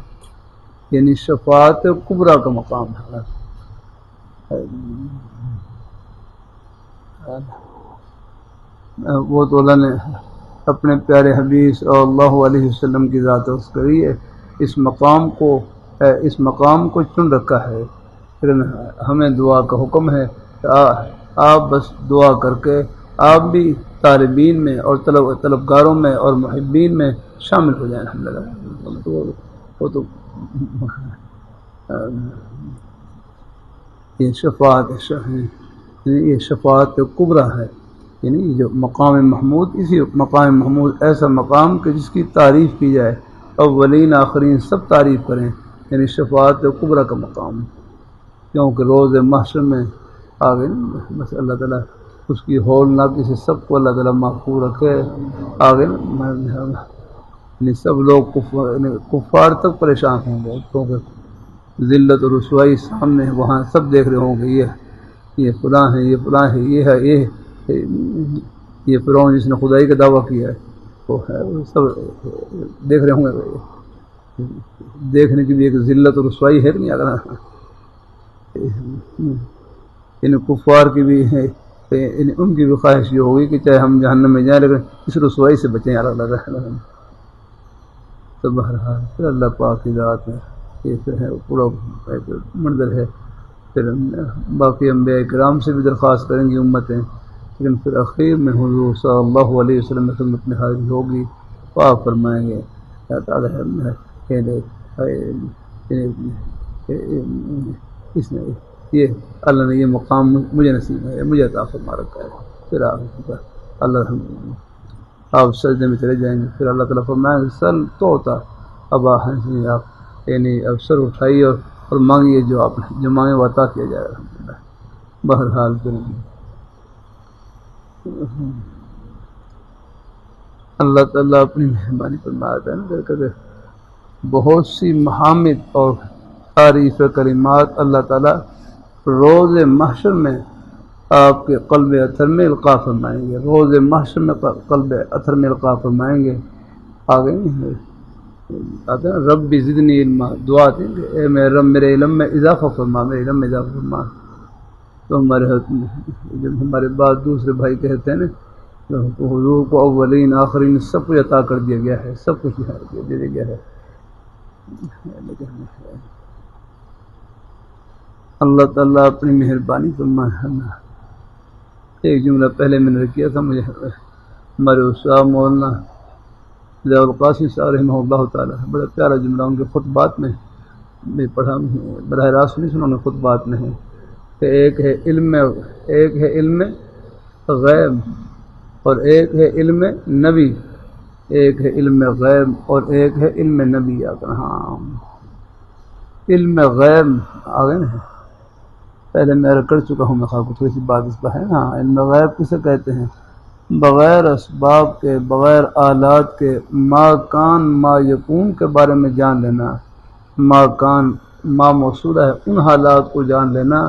یعنی شفاعت کبریٰ کا مقام ہے۔ وہ تو اللہ نے اپنے پیارے حبیب صلی اللہ علیہ وسلم کی ذات کری ہے، اس مقام کو چن رکھا ہے، لیکن ہمیں دعا کا حکم ہے کہ آپ بس دعا کر کے آپ بھی طالبین میں اور طلبگاروں میں اور محبین میں شامل ہو جائیں الحمدللہ۔ وہ تو یہ شفاعت کبریٰ ہے، یعنی جو مقام محمود، اسی مقام محمود ایسا مقام کہ جس کی تعریف کی جائے، اولین آخرین سب تعریف کریں، یعنی شفاعت کبریٰ کا مقام۔ کیونکہ روز محشر میں آگے بس اللہ تعالیٰ اس کی ہولناکی سے سب کو اللہ تعالیٰ محفوظ رکھے، آگے یعنی سب لوگ کفار تک پریشان ہوں گے، کیونکہ ذلت اور رسوائی سامنے وہاں سب دیکھ رہے ہوں گے، یہ فلاں ہے، یہ فلاں ہے، یہ ہے، یہ فرعون جس نے خدائی کا دعویٰ کیا ہے، وہ ہے، وہ سب دیکھ رہے ہوں گے۔ دیکھنے کی بھی ایک ذلت اور رسوائی ہے کہ نہیں؟ اگر ان کفار کی بھی ہے، ان کی بھی خواہش یہ ہوگی کہ چاہے ہم جہنم میں جائیں لیکن اس رسوائی سے بچیں اللہ تعالیٰ۔ تو بہرحال پھر اللہ پاک کی ذات ہے، یہ پھر ہے پورا ایک منظر ہے۔ پھر باقی انبیاء کرام سے بھی درخواست کریں گی امتیں، لیکن پھر اخیر میں حضور صلی اللہ علیہ وسلم کی خدمت میں حاضری ہوگی، تو آپ فرمائیں گے یا تعالیٰ اس نے یہ اللہ نے یہ مقام مجھے نصیب ہے، مجھے عطا فرما رکھا ہے۔ پھر اللہ آپ سجدے میں چلے جائیں گے، پھر اللہ تعالیٰ فرمائیں گے سل تو ہوتا، اب آپ یعنی اب سر اٹھائیے اور مانگیے جو مانگے وہ عطا کیا جائے الحمدللہ۔ بہرحال پھر اللہ تعالیٰ اپنی مہربانی فرماتا ہے نا، کہ بہت سی محامد اور تعریف کلمات اللہ تعالیٰ روز محشر میں آپ کے قلب اطہر میں القاء فرمائیں گے، روز محشر میں قلب اطہر میں القاء فرمائیں گے۔ آگے نہیں آتے ہیں رب زدنی علما، دعا دیں گے اے میرے رب میرے علم میں اضافہ فرما، میرے علم میں اضافہ فرما۔ تو جب ہمارے بعد دوسرے بھائی کہتے ہیں نا حضور کو اولین آخرین سب کچھ عطا کر دیا گیا ہے، سب کچھ دے دیا گیا ہے۔ اللہ تعالیٰ اپنی مہربانی فرمائے۔ ایک جملہ پہلے میں نے کیا تھا، مجھے ہمارے استاد مولانا ضیاء القاسمی صاحب رحمہ اللہ تعالیٰ، بڑا پیارا جملہ ان کے خطبات میں بھی پڑھا، براہ راست نہیں سنا، انہوں نے خطبات میں ہے کہ ایک ہے علم غیب اور ایک ہے علم نبی، ایک ہے علم غیب اور ایک ہے علم نبی۔ ہاں علم غیب آگے نا، پہلے میں عرض کر چکا ہوں، میں خواہ کو تھوڑی سی بات اس پر ہے۔ ہاں علم غیب کسے کہتے ہیں؟ بغیر اسباب کے، بغیر آلات کے ما کان ما یکون کے بارے میں جان لینا، ما کان ما موصولہ ہے، ان حالات کو جان لینا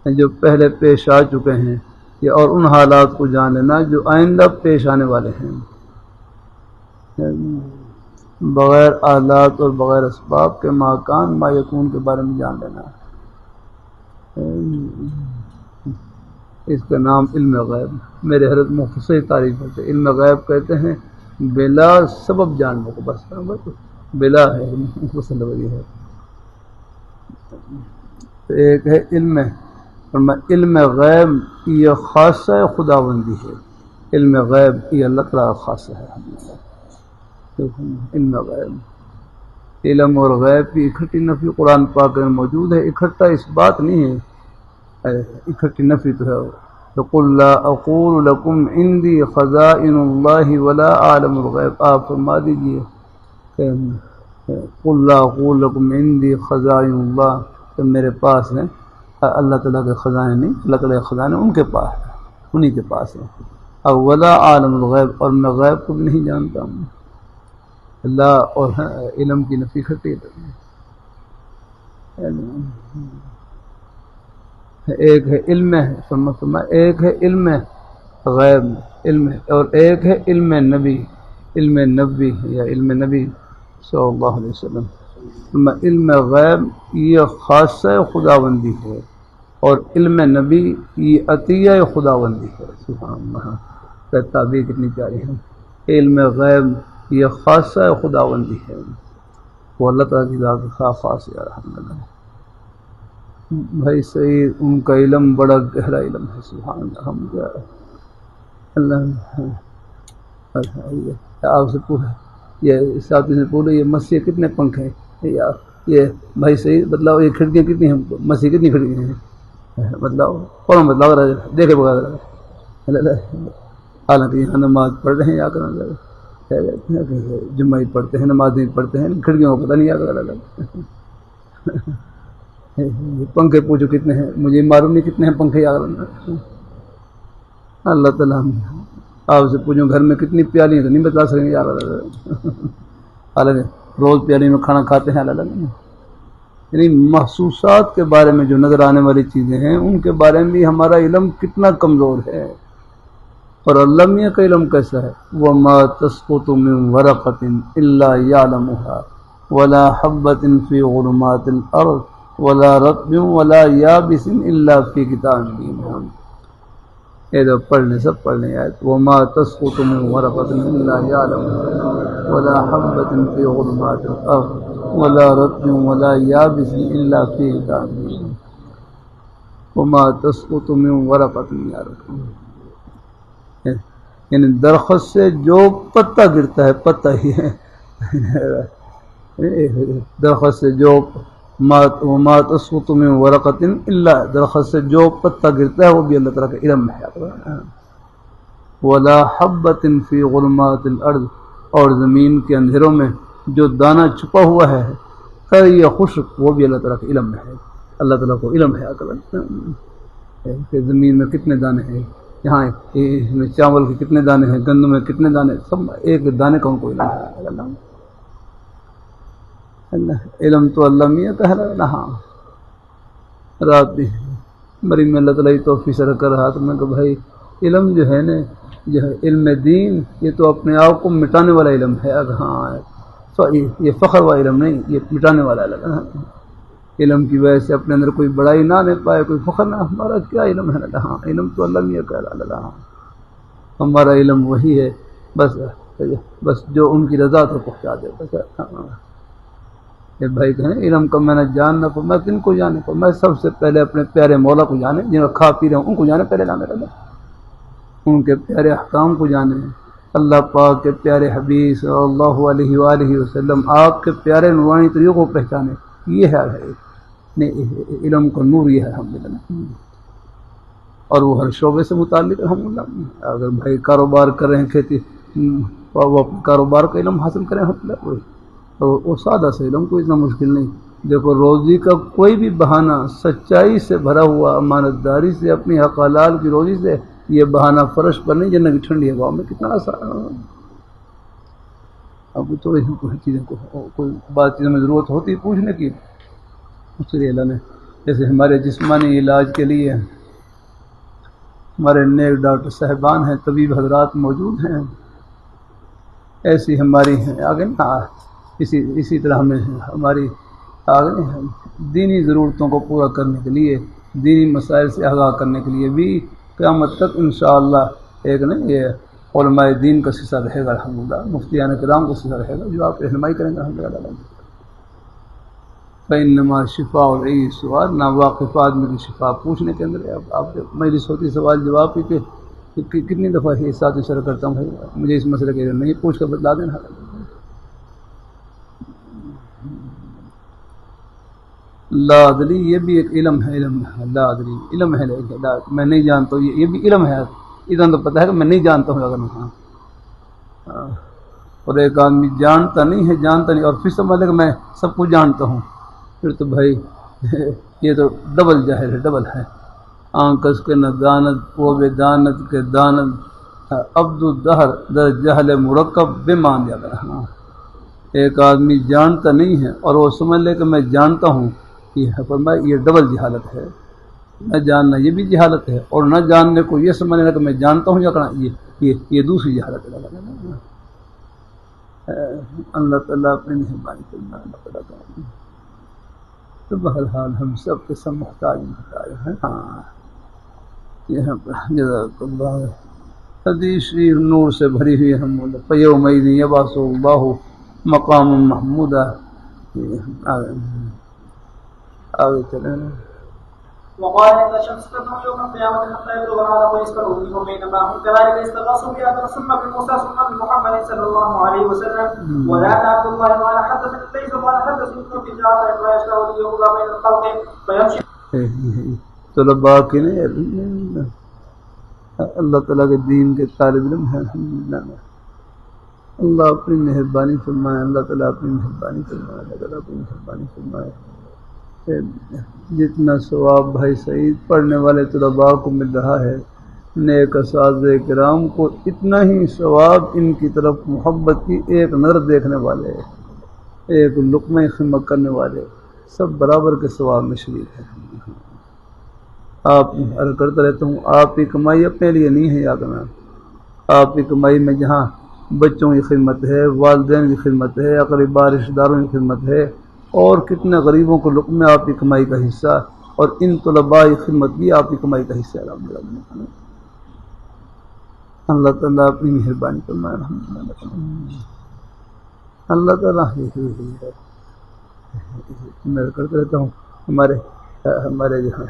جو پہلے پیش آ چکے ہیں، یا اور ان حالات کو جان لینا جو آئندہ پیش آنے والے ہیں۔ بغیر آلات اور بغیر اسباب کے ما کان ما یکون کے بارے میں جان لینا، اس کا نام علم غیب۔ میرے حضرت مختصر تعریف ہوتے علم غیب کہتے ہیں بلا سبب جاننے کو، بس بلا ہے مختصر لفظ ہے۔ ایک ہے علم غیب، یہ خاصہ خداوندی ہے، علم غیب یہ اللہ تعالیٰ کا خاصہ ہے۔ علم غیب، علم اور غیب کی اکٹھی نفی قرآن پاک میں موجود ہے، اکٹھا اس بات نہیں ہے، اکٹھی نفی تو ہے۔ قُلْ لَا أَقُولُ لَكُمْ عِنْدِي خَزَائِنُ اللَّهِ وَلَا أَعْلَمُ الْغَيْبَ، آپ فرما دیجئے کہ قُلْ لَا أَقُولُ لَكُمْ عِنْدِي خَزَائِنُ اللَّهِ، کہ میرے پاس ہیں اللہ تعالیٰ کے خزانے نہیں، اللہ تعالیٰ کے خزانے ان کے پاس ہیں، انہی کے پاس ہیں۔ اور وَلَا أَعْلَمُ الْغَيْبَ، اور میں غیب کو بھی نہیں جانتا ہوں۔ اللہ اور علم کی نفی کھٹی ہے۔ ایک ہے علم ایک ہے علم غیب، علم اور ایک ہے علم نبی، علم نبی یا علم نبی صلی اللہ علیہ وسلم۔ علم غیب یہ خاصہ خداوندی ہے اور علم نبی یہ عطیہ خداوندی ہے۔ سبحان اللہ، تعبیر کتنی پیاری ہے۔ علم غیب یہ خاصہ خداوندی ہے، وہ اللہ تعالیٰ کی ذات خاص ہے۔ الحمدللہ بھائی سعید، ان کا علم بڑا گہرا علم ہے۔ سبحان اللہ، ہم کیا اللہ آپ سے پوچھے، یہ ساتھی سے پوچھے یہ مسیح کتنے پنکھ ہیں؟ یہ بھائی سعید بتلاؤ، یہ کھڑکیاں کتنی ہیں؟ مسیح کتنی کھڑکیاں ہیں بتلاؤ، فوراً بتلاؤ، دیکھے بغیر۔ حالانکہ یہاں نماز پڑھ رہے ہیں، یا کر جمعہ پڑھتے ہیں، نماز نہیں پڑھتے ہیں، کھڑکیوں کو پتہ نہیں، یا کر پنکھے پوچھو کتنے ہیں، مجھے معلوم نہیں کتنے ہیں پنکھے، یا اللہ تعالیٰ آپ سے پوچھو گھر میں کتنی پیالی ہیں تو نہیں بتا سکیں گے، یا حالانکہ روز پیالی میں کھانا کھاتے ہیں۔ یعنی محسوسات کے بارے میں جو نظر آنے والی چیزیں ہیں ان کے بارے میں بھی ہمارا علم کتنا کمزور ہے، اور اللہ میاں کا علم کیسا ہے؟ وَمَا تَسْقُطُ مِن وَرَقَةٍ إِلَّا يَعْلَمُهَا وَلَا حَبَّةٍ فِي ظُلُمَاتِ الْأَرْضِ وَلَا رَطْبٍ وَلَا يَابِسٍ إِلَّا فِي كِتَابٍ مُبِينٍ۔ یہ تو پڑھ لیں، سب پڑھ لیں آیت۔ وَمَا تَسْقُطُ مِن وَرَقَةٍ إِلَّا يَعْلَمُهَا وَلَا حَبَّةٍ فِي ظُلُمَاتِ الْأَرْضِ وَلَا رَطْبٍ وَلَا يَابِسٍ إِلَّا فِي كِتَابٍ مُبِينٍ۔ وَمَا تَسْقُطُ مِن وَرَقَةٍ، یعنی درخت سے جو پتہ گرتا ہے، پتہ ہی ہے، درخت سے جو وَمَا تَسْقُطُ مِن وَرَقَةٍ إِلَّا، درخت سے جو پتہ گرتا ہے وہ بھی اللہ تعالیٰ کا علم ہے۔ وَلَا حَبَّةٍ فِي ظُلُمَاتِ الْأَرْضِ، اور زمین کے اندھیروں میں جو دانہ چھپا ہوا ہے، تر یا خشک، وہ بھی اللہ تعالیٰ کا علم ہے۔ اللہ تعالیٰ کو علم ہے کہ زمین میں کتنے دانے ہیں، یہاں میں چاول کے کتنے دانے ہیں، گندم میں کتنے دانے، سب ایک دانے کا ان کو علم ہے۔ اللہ علم تو اللہ میاں کا ہے۔ ہاں رات بھی بڑی میں اللہ تعالیٰ توفیق سے کر رہا تو میں کہ بھائی علم جو ہے نا جو ہے علم دین یہ تو اپنے آپ کو مٹانے والا علم ہے. ہاں یہ فخر والا علم نہیں، یہ مٹانے والا علم ہے. علم کی وجہ سے اپنے اندر کوئی بڑائی نہ لے پائے، کوئی فخر نہ، ہمارا کیا علم ہے نا. ہاں علم تو اللہ نہیں کہہ رہا. ہاں ہمارا علم وہی ہے بس جو ان کی رضا تو پہنچا دے. بس ہاں یہ بھائی کہیں علم کا میں نے جاننا پڑا، میں کن کو جانے پڑا؟ میں سب سے پہلے اپنے پیارے مولا کو جانے، جن کو کھا پی رہے ہوں ان کو جانے پہلے لا میرا اللہ، ان کے پیارے احکام کو جانے، اللہ پاک کے پیارے حبیب صلی اللہ علیہ وآلہ وسلم آپ کے پیارے نورانی طریقوں کو پہچانے. یہ ہے علم کا نور، یہ ہے الحمدللہ. اور وہ ہر شعبے سے متعلق الحمدللہ. اگر بھائی کاروبار کر رہے ہیں، کھیتی وہ کاروبار کا علم حاصل کریں الحمدللہ. وہ سادہ سے علم کوئی اتنا مشکل نہیں. دیکھو روزی کا کوئی بھی بہانہ سچائی سے بھرا ہوا، امانت داری سے، اپنی حق حلال کی روزی سے، یہ بہانہ فرش پر نہیں. جنت کی ٹھنڈی ہوا میں کتنا آسان. اب تو چیزوں کو کوئی بات چیزوں میں ضرورت ہوتی پوچھنے کی، اس لیے اللہ نے جیسے ہمارے جسمانی علاج کے لیے ہمارے نیک ڈاکٹر صاحبان ہیں، طبیب حضرات موجود ہیں، ایسی ہماری ہیں آگے نا. اسی طرح ہمیں ہماری آگے دینی ضرورتوں کو پورا کرنے کے لیے، دینی مسائل سے آگاہ کرنے کے لیے بھی قیامت تک انشاءاللہ ایک نا یہ علماء دین کا سلسلہ رہے گا الحمدللہ. مفتیان کرام کا سلسلہ رہے گا جو آپ رہنمائی کریں گے الحمدللہ. فإنما شفاء العی سوال، نا واقف آدمی کی شفا پوچھنے کے اندر ہے. اب آپ مجلس ہوتی سوال جواب کی کہ کتنی دفعہ یہ ساتھ اشارہ کرتا ہوں بھائی مجھے اس مسئلے کے نہیں پوچھ کر بتلا دینا. لا ادری یہ بھی ایک علم ہے. لا ادری علم ہے، میں نہیں جانتا ہوں، یہ بھی علم ہے. ادھر تو پتہ ہے کہ میں نہیں جانتا ہوں. اگر ہاں اور ایک آدمی جانتا نہیں اور پھر سمجھ لے کہ میں سب کچھ جانتا ہوں، پھر تو بھائی یہ تو ڈبل جاہل ہے، ڈبل ہے. آنکس کے نہ دانت وہ بے دانت کے دانت عبد الدہر در جہل مرکب بے مان دیا کرا. ایک آدمی جانتا نہیں ہے اور وہ سمجھ لے کہ میں جانتا ہوں، یہ ڈبل جہالت ہے. نہ جاننا یہ بھی جہالت ہے، اور نہ جاننے کو یہ سمجھنا کہ میں جانتا ہوں یا کرنا یہ دوسری جہالت ہے. اللہ تعالیٰ اپنی مہربانی کرنا. اللہ تعالیٰ تو بہرحال ہم سب کے سب محتاج ہیں. ہاں یہاں پر جزاک اللہ. حدیث شریف نور سے بھری ہوئی ہم فیومئذ یبعث اللہ مقام محمودہ. آگے چلیں. وقال ان الشمس تطلع يوم القيامه حتى يبلغ العالم ويسكن وجوههم بينما هم كذلك يستغاثوا بآدم ثم بموسى ثم بمحمد صلى الله عليه وسلم. وكان عبد الله قال حدثني الليث قال حدثني ابن جعفر ما يشاء ليقضى بين الخلق فيمشي. طلباء کے لیے اللہ تعالیٰ کے دین کے طالب علم ہیں الحمدللہ. اللہ اپنی مہربانی فرمائے. اللہ تعالیٰ اپنی مہربانی فرمائے. اللہ تعالیٰ اپنی مہربانی فرمائے. جتنا ثواب بھائی سعید پڑھنے والے طلباء کو مل رہا ہے، نیک اساتذہ کرام کو اتنا ہی ثواب ان کی طرف محبت کی ایک نظر دیکھنے والے، ایک لقمہ خدمت کرنے والے سب برابر کے ثواب میں شریک ہیں. آپ عرض کرتا رہتا ہوں، آپ کی کمائی اپنے لیے نہیں ہے یاد رکھنا. آپ کی کمائی میں جہاں بچوں کی خدمت ہے، والدین کی خدمت ہے، اقربا رشتہ داروں کی خدمت ہے، اور کتنے غریبوں کو لقمے آپ کی کمائی کا حصہ، اور ان طلباء کی خدمت بھی آپ کی کمائی کا حصہ ہے الحمدللہ. اللہ تعالیٰ اپنی مہربانی فرمائے الحمدللہ. اللہ تعالیٰ ہے. میں کرتا رہتا ہوں ہمارے جہاں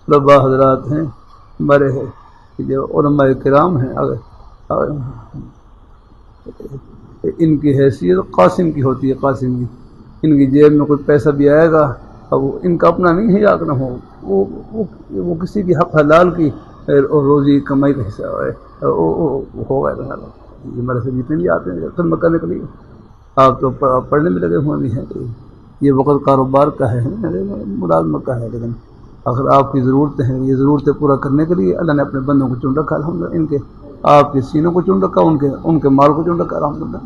طلباء حضرات ہیں، ہمارے جو علماء کرام ہیں، ان کی حیثیت قاسم کی ہوتی ہے. قاسم کی ان کی جیب میں کوئی پیسہ بھی آئے گا اب ان کا اپنا نہیں ہے یا نہ ہو، وہ کسی کی حق حلال کی روزی کمائی کا حصہ ہوگا. یہ ہمارے سے جتنے بھی آتے ہیں خدمت کرنے کے لیے، آپ تو پڑھنے میں لگے ہوئے بھی ہیں. یہ وقت کاروبار کا ہے، ملازمت کا ہے، لیکن اگر آپ کی ضرورتیں ہیں، یہ ضرورتیں پورا کرنے کے لیے اللہ نے اپنے بندوں کو چن رکھا الحمدللہ. ان کے آپ کے سینوں کو چن رکھا، ان کے مال کو چن رکھا الحمدللہ.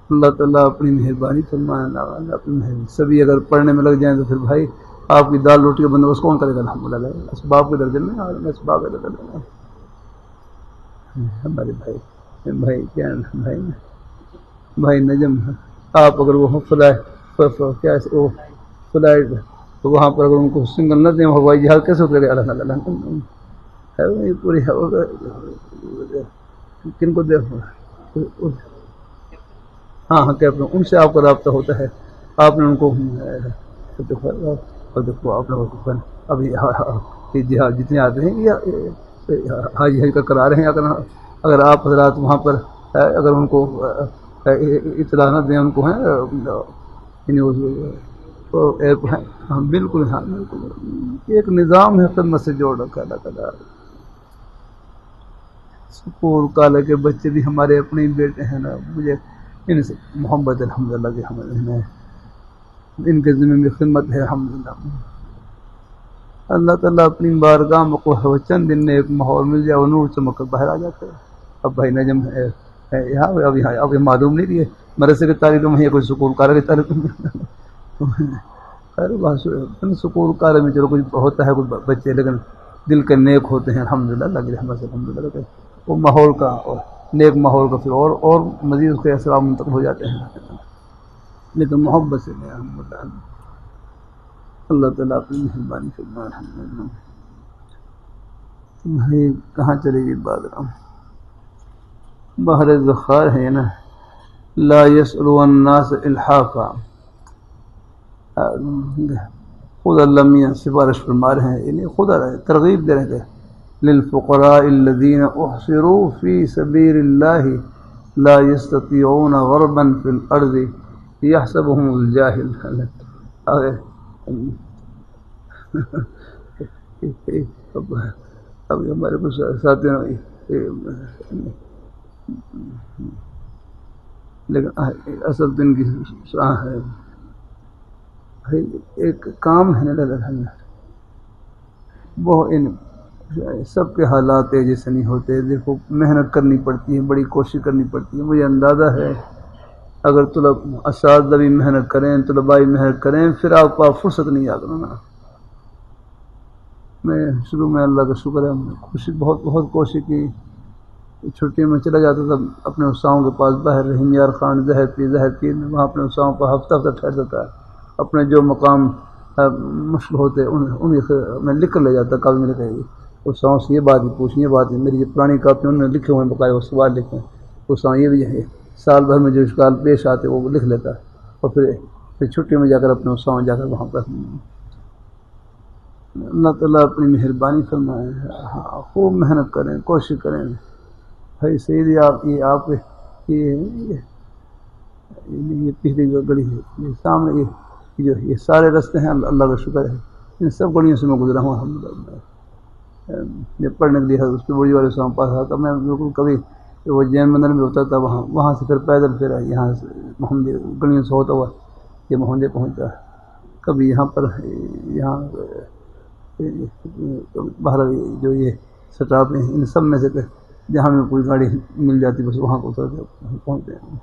اللہ تعالیٰ اپنی مہربانی فرمائے. اللہ اپنی مہربانی. سبھی اگر پڑھنے میں لگ جائیں تو پھر بھائی آپ کی دال روٹی کا بندوبست کون کرے گا؟ الحمدللہ اسباب کے درجے میں، اور اسباب کے درجے میں ہمارے بھائی کیا بھائی نجم، آپ اگر وہ فلائٹ تو وہاں پر اگر ان کو سنگل نہ دیں ہوائی جہاز کیسے اترے گا؟ اللہ پوری کن کو دے؟ ہاں کیپٹن، ان سے آپ کا رابطہ ہوتا ہے، آپ نے ان کو دیکھو آپ نے ابھی جہاز جتنے آتے ہیں یا حاجی کا کرا رہے ہیں، اگر آپ حضرات وہاں پر اگر ان کو اطلاع نہ دیں ان کو ہاں بالکل، ہاں بالکل ایک نظام ہے خدمت سے جوڑ رکھا اللہ تعالیٰ۔ سکول کالج کے بچے بھی ہمارے اپنے ہی بیٹے ہیں نا، مجھے ان سے محبت الحمدللہ کہ ہمیں ان کے ذمہ میں خدمت ہے الحمدللہ۔ اللہ تعالیٰ اپنی بارگاہ میں کو چند دن میں ایک ماحول مل جائے اور نور چمک کر باہر آ جاتا ہے۔ اب بھائی نجم یہاں اب یہ معلوم نہیں کہ مدرسے کی تعلیم ہے کوئی سکول کالج کی تعلیم خیر سکول کالج میں چلو کچھ ہوتا ہے کچھ بچے، لیکن دل کے نیک ہوتے ہیں الحمدللہ، اللہ کی رحمت سے الحمدللہ، وہ ماحول کا اور نیک ماحول کا پھر اور مزید اس کے اثرات منتقل ہو جاتے ہیں، لیکن محبت سے نہیں الحمدللہ۔ اللہ تعالیٰ اپنی مہربانی فرمائے الحمدللہ۔ بھائی کہاں چلے گی بات؟ بحر ذخار ہے نا، لا يسأل الناس الحافا، خود اللہ میاں سفارش فرما رہے ہیں، یعنی خدا ترغیب دے رہے ہیں للفقراء الذين احصروا في سبيل الله لا يستطيعون غربا في الارض يحسبهم الجاهل۔ اب ہمارے کچھ ساتھیوں لیکن اصل دن کی ہے ایک کام ہے نا، وہ ان سب کے حالات جیسے نہیں ہوتے، دیکھو محنت کرنی پڑتی ہے، بڑی کوشش کرنی پڑتی ہے، مجھے اندازہ ہے اگر اساتذہ بھی محنت کریں، طلباء بھی محنت کریں، پھر آپ کو فرصت نہیں آ کرنا۔ میں شروع میں اللہ کا شکر ہے کوشش بہت کوشش کی، چھٹی میں چلا جاتا تھا اپنے استاذوں کے پاس باہر، رحیم یار خان ظہر پیر میں، وہاں اپنے استاذوں پر ہفتہ ٹھہرتا تھا، اپنے جو مقام مشکل ہوتے انہیں میں لکھ کر لے جاتا، کبھی میں لکھے گی استاذوں سے یہ بات بھی پوچھیں، یہ بات میری جو پرانی کاپی انہوں نے لکھے ہوئے ہیں بقایا، وہ سوال لکھے ہیں استاذ، یہ بھی ہے سال بھر میں جو اشکال پیش آتے وہ لکھ لیتا، اور پھر چھٹی میں جا کر اپنے استاذوں جا کر وہاں پر اللہ تعالیٰ اپنی مہربانی فرمائے، خوب محنت کریں، کوشش کریں۔ بھائی سید آپ یہ پچھلی گڑی ہے، یہ سامنے یہ سارے رستے ہیں، اللہ کا شکر ہے ان سب گڑیوں سے میں گزرا ہوں الحمدللہ۔ جب پڑھنے کے لیے اس کے بڑی والے صاحب پاس آتا میں بالکل کبھی وہ جین مندر میں ہوتا تھا، وہاں سے پھر پیدل پھر یہاں سے محمدی گڑیوں سے ہوتا ہوا یہ محمدی پہنچتا، کبھی یہاں پر یہاں باہر جو یہ سٹاپ ہیں ان سب میں سے جہاں میں کوئی گاڑی مل جاتی بس وہاں کو پہنچتے ہیں۔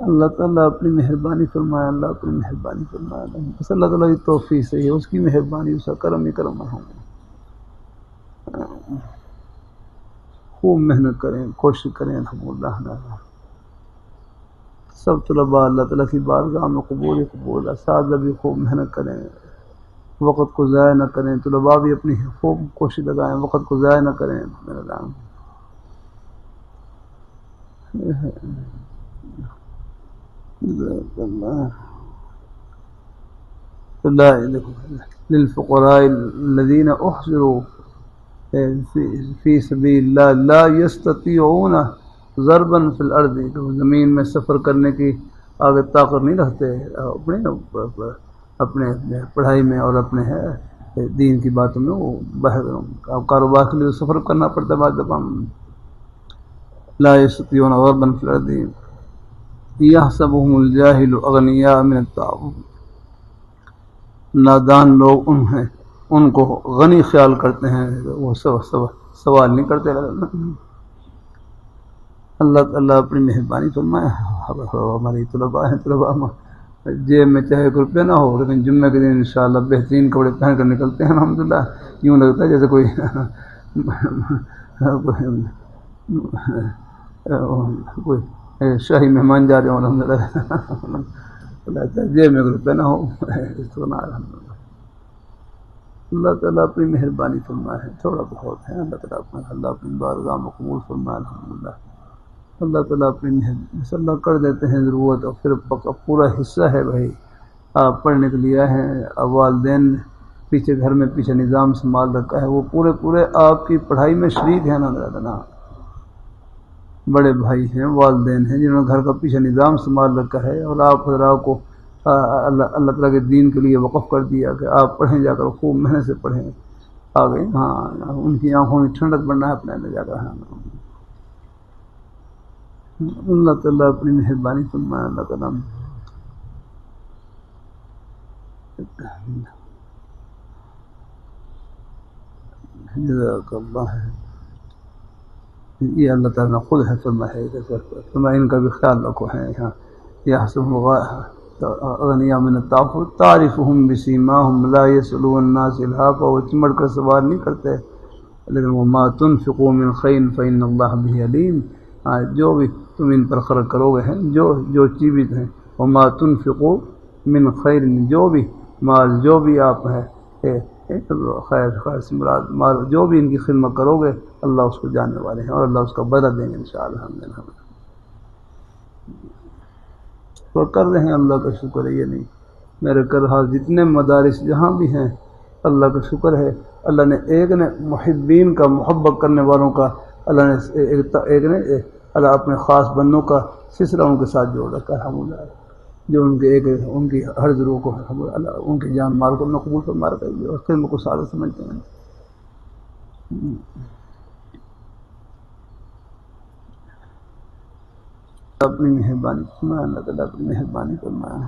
اللہ تعالیٰ اپنی مہربانی فرمائے، اللہ اپنی مہربانی فرمائے، بس اللہ تعالیٰ کی توفیق سے ہے، اس کی مہربانی، اس کا کرم ہی کرم ہے۔ خوب محنت کریں، کوشش کریں الحمدللہ۔ سب طلباء اللہ تعالیٰ کی بارگاہ میں قبول، اساتذہ بھی خوب محنت کریں، وقت کو ضائع نہ کریں، طلباء بھی اپنی خوب کوشش لگائیں، وقت کو ضائع نہ کریں۔ للفقراء الذين احصروا في سبيل الله لا يستطيعون ضربا في الارض، زمین میں سفر کرنے کی آگے طاقت نہیں رکھتے، اپنے پڑھائی میں اور اپنے دین کی باتوں میں، وہ باہر کاروبار کے لیے سفر کرنا پڑتا ہے بعض دفعہ۔ لا يستطيعون ضربا في الارض يحسبهم الجاهل اغنياء من التعفف، نادان لوگ ان کو غنی خیال کرتے ہیں، وہ سوال نہیں کرتے۔ اللہ تعالیٰ اپنی مہربانی فرمائے، ہماری طلباء ہیں، طلباء جیب میں چاہے 1 روپیہ نہ ہو، لیکن جمعے کے دن انشاءاللہ بہترین کپڑے پہن کر نکلتے ہیں الحمدللہ. یوں لگتا ہے جیسے کوئی کوئی شاہی مہمان جا رہے ہوں الحمدللہ. جیب میں 1 روپیہ نہ ہو اس کو نہ الحمدللہ. اللہ تعالیٰ اپنی مہربانی فرمائے ہے، تھوڑا بہت ہے اللہ اپنی بارگاہ میں قبول فرمائے الحمدللہ. اللہ تعالیٰ اپنی مہربانی کر دیتے ہیں ضرورت، اور پھر پورا حصہ ہے بھائی آپ پڑھنے کے لیے ہیں. والدین نے پیچھے گھر میں پیچھے نظام سنبھال رکھا ہے، وہ پورے آپ کی پڑھائی میں شریک ہیں نا. بڑے بھائی ہیں، والدین ہیں جنہوں نے گھر کا پیچھے نظام سنبھال رکھا ہے، اور آپ حضرات کو اللہ تعالیٰ کے دین کے لیے وقف کر دیا کہ آپ پڑھیں، جا کر خوب محنت سے پڑھیں آگے. ہاں ان کی آنکھوں میں ٹھنڈک بننا ہے اپنے میں جا کر. ہاں اللہ تعالیٰ اپنی مہربانی فرمائے. اللہ تعالیٰ جزاک اللہ ہے. یہ اللہ تعالیٰ نے خود ہے فرمایا ہے، فرمایا ان کا بھی خیال رکھو ہے. یہاں یحسبهم اغنیاء من التعفف تعرفهم بسیماهم لا يسألون الناس الحافا. وہ چمڑ کر سوال نہیں کرتے، لیکن وما تنفقوا من خیر فإن اللہ به علیم. جو بھی تم ان پر خرچ کرو گے ہیں، جو چیز ہیں، وما تنفقوا من خیر، جو بھی مال، جو بھی آپ ہے خیر سے مراد مال، جو بھی ان کی خدمت کرو گے اللہ اس کو جاننے والے ہیں، اور اللہ اس کا بدلہ دیں گے انشاءاللہ. تو کر رہے ہیں، اللہ کا شکر ہے. یہ نہیں میرے کرہا جتنے مدارس جہاں بھی ہیں اللہ کا شکر ہے. اللہ نے ایک نے محبین کا، محبت کرنے والوں کا اللہ نے ایک نے اللہ اپنے خاص بندوں کا سلسلہ ان کے ساتھ جوڑ رکھا ہے الحمدللہ. جو ان کی ہر ضرور کو اللہ ان کی جان مال کو قبول فرما رکھا ہے، اور خدمت کو سارے سمجھتے ہیں. اپنی مہربانی فرمائے. اللہ تعالیٰ اپنی مہربانی فرمائے.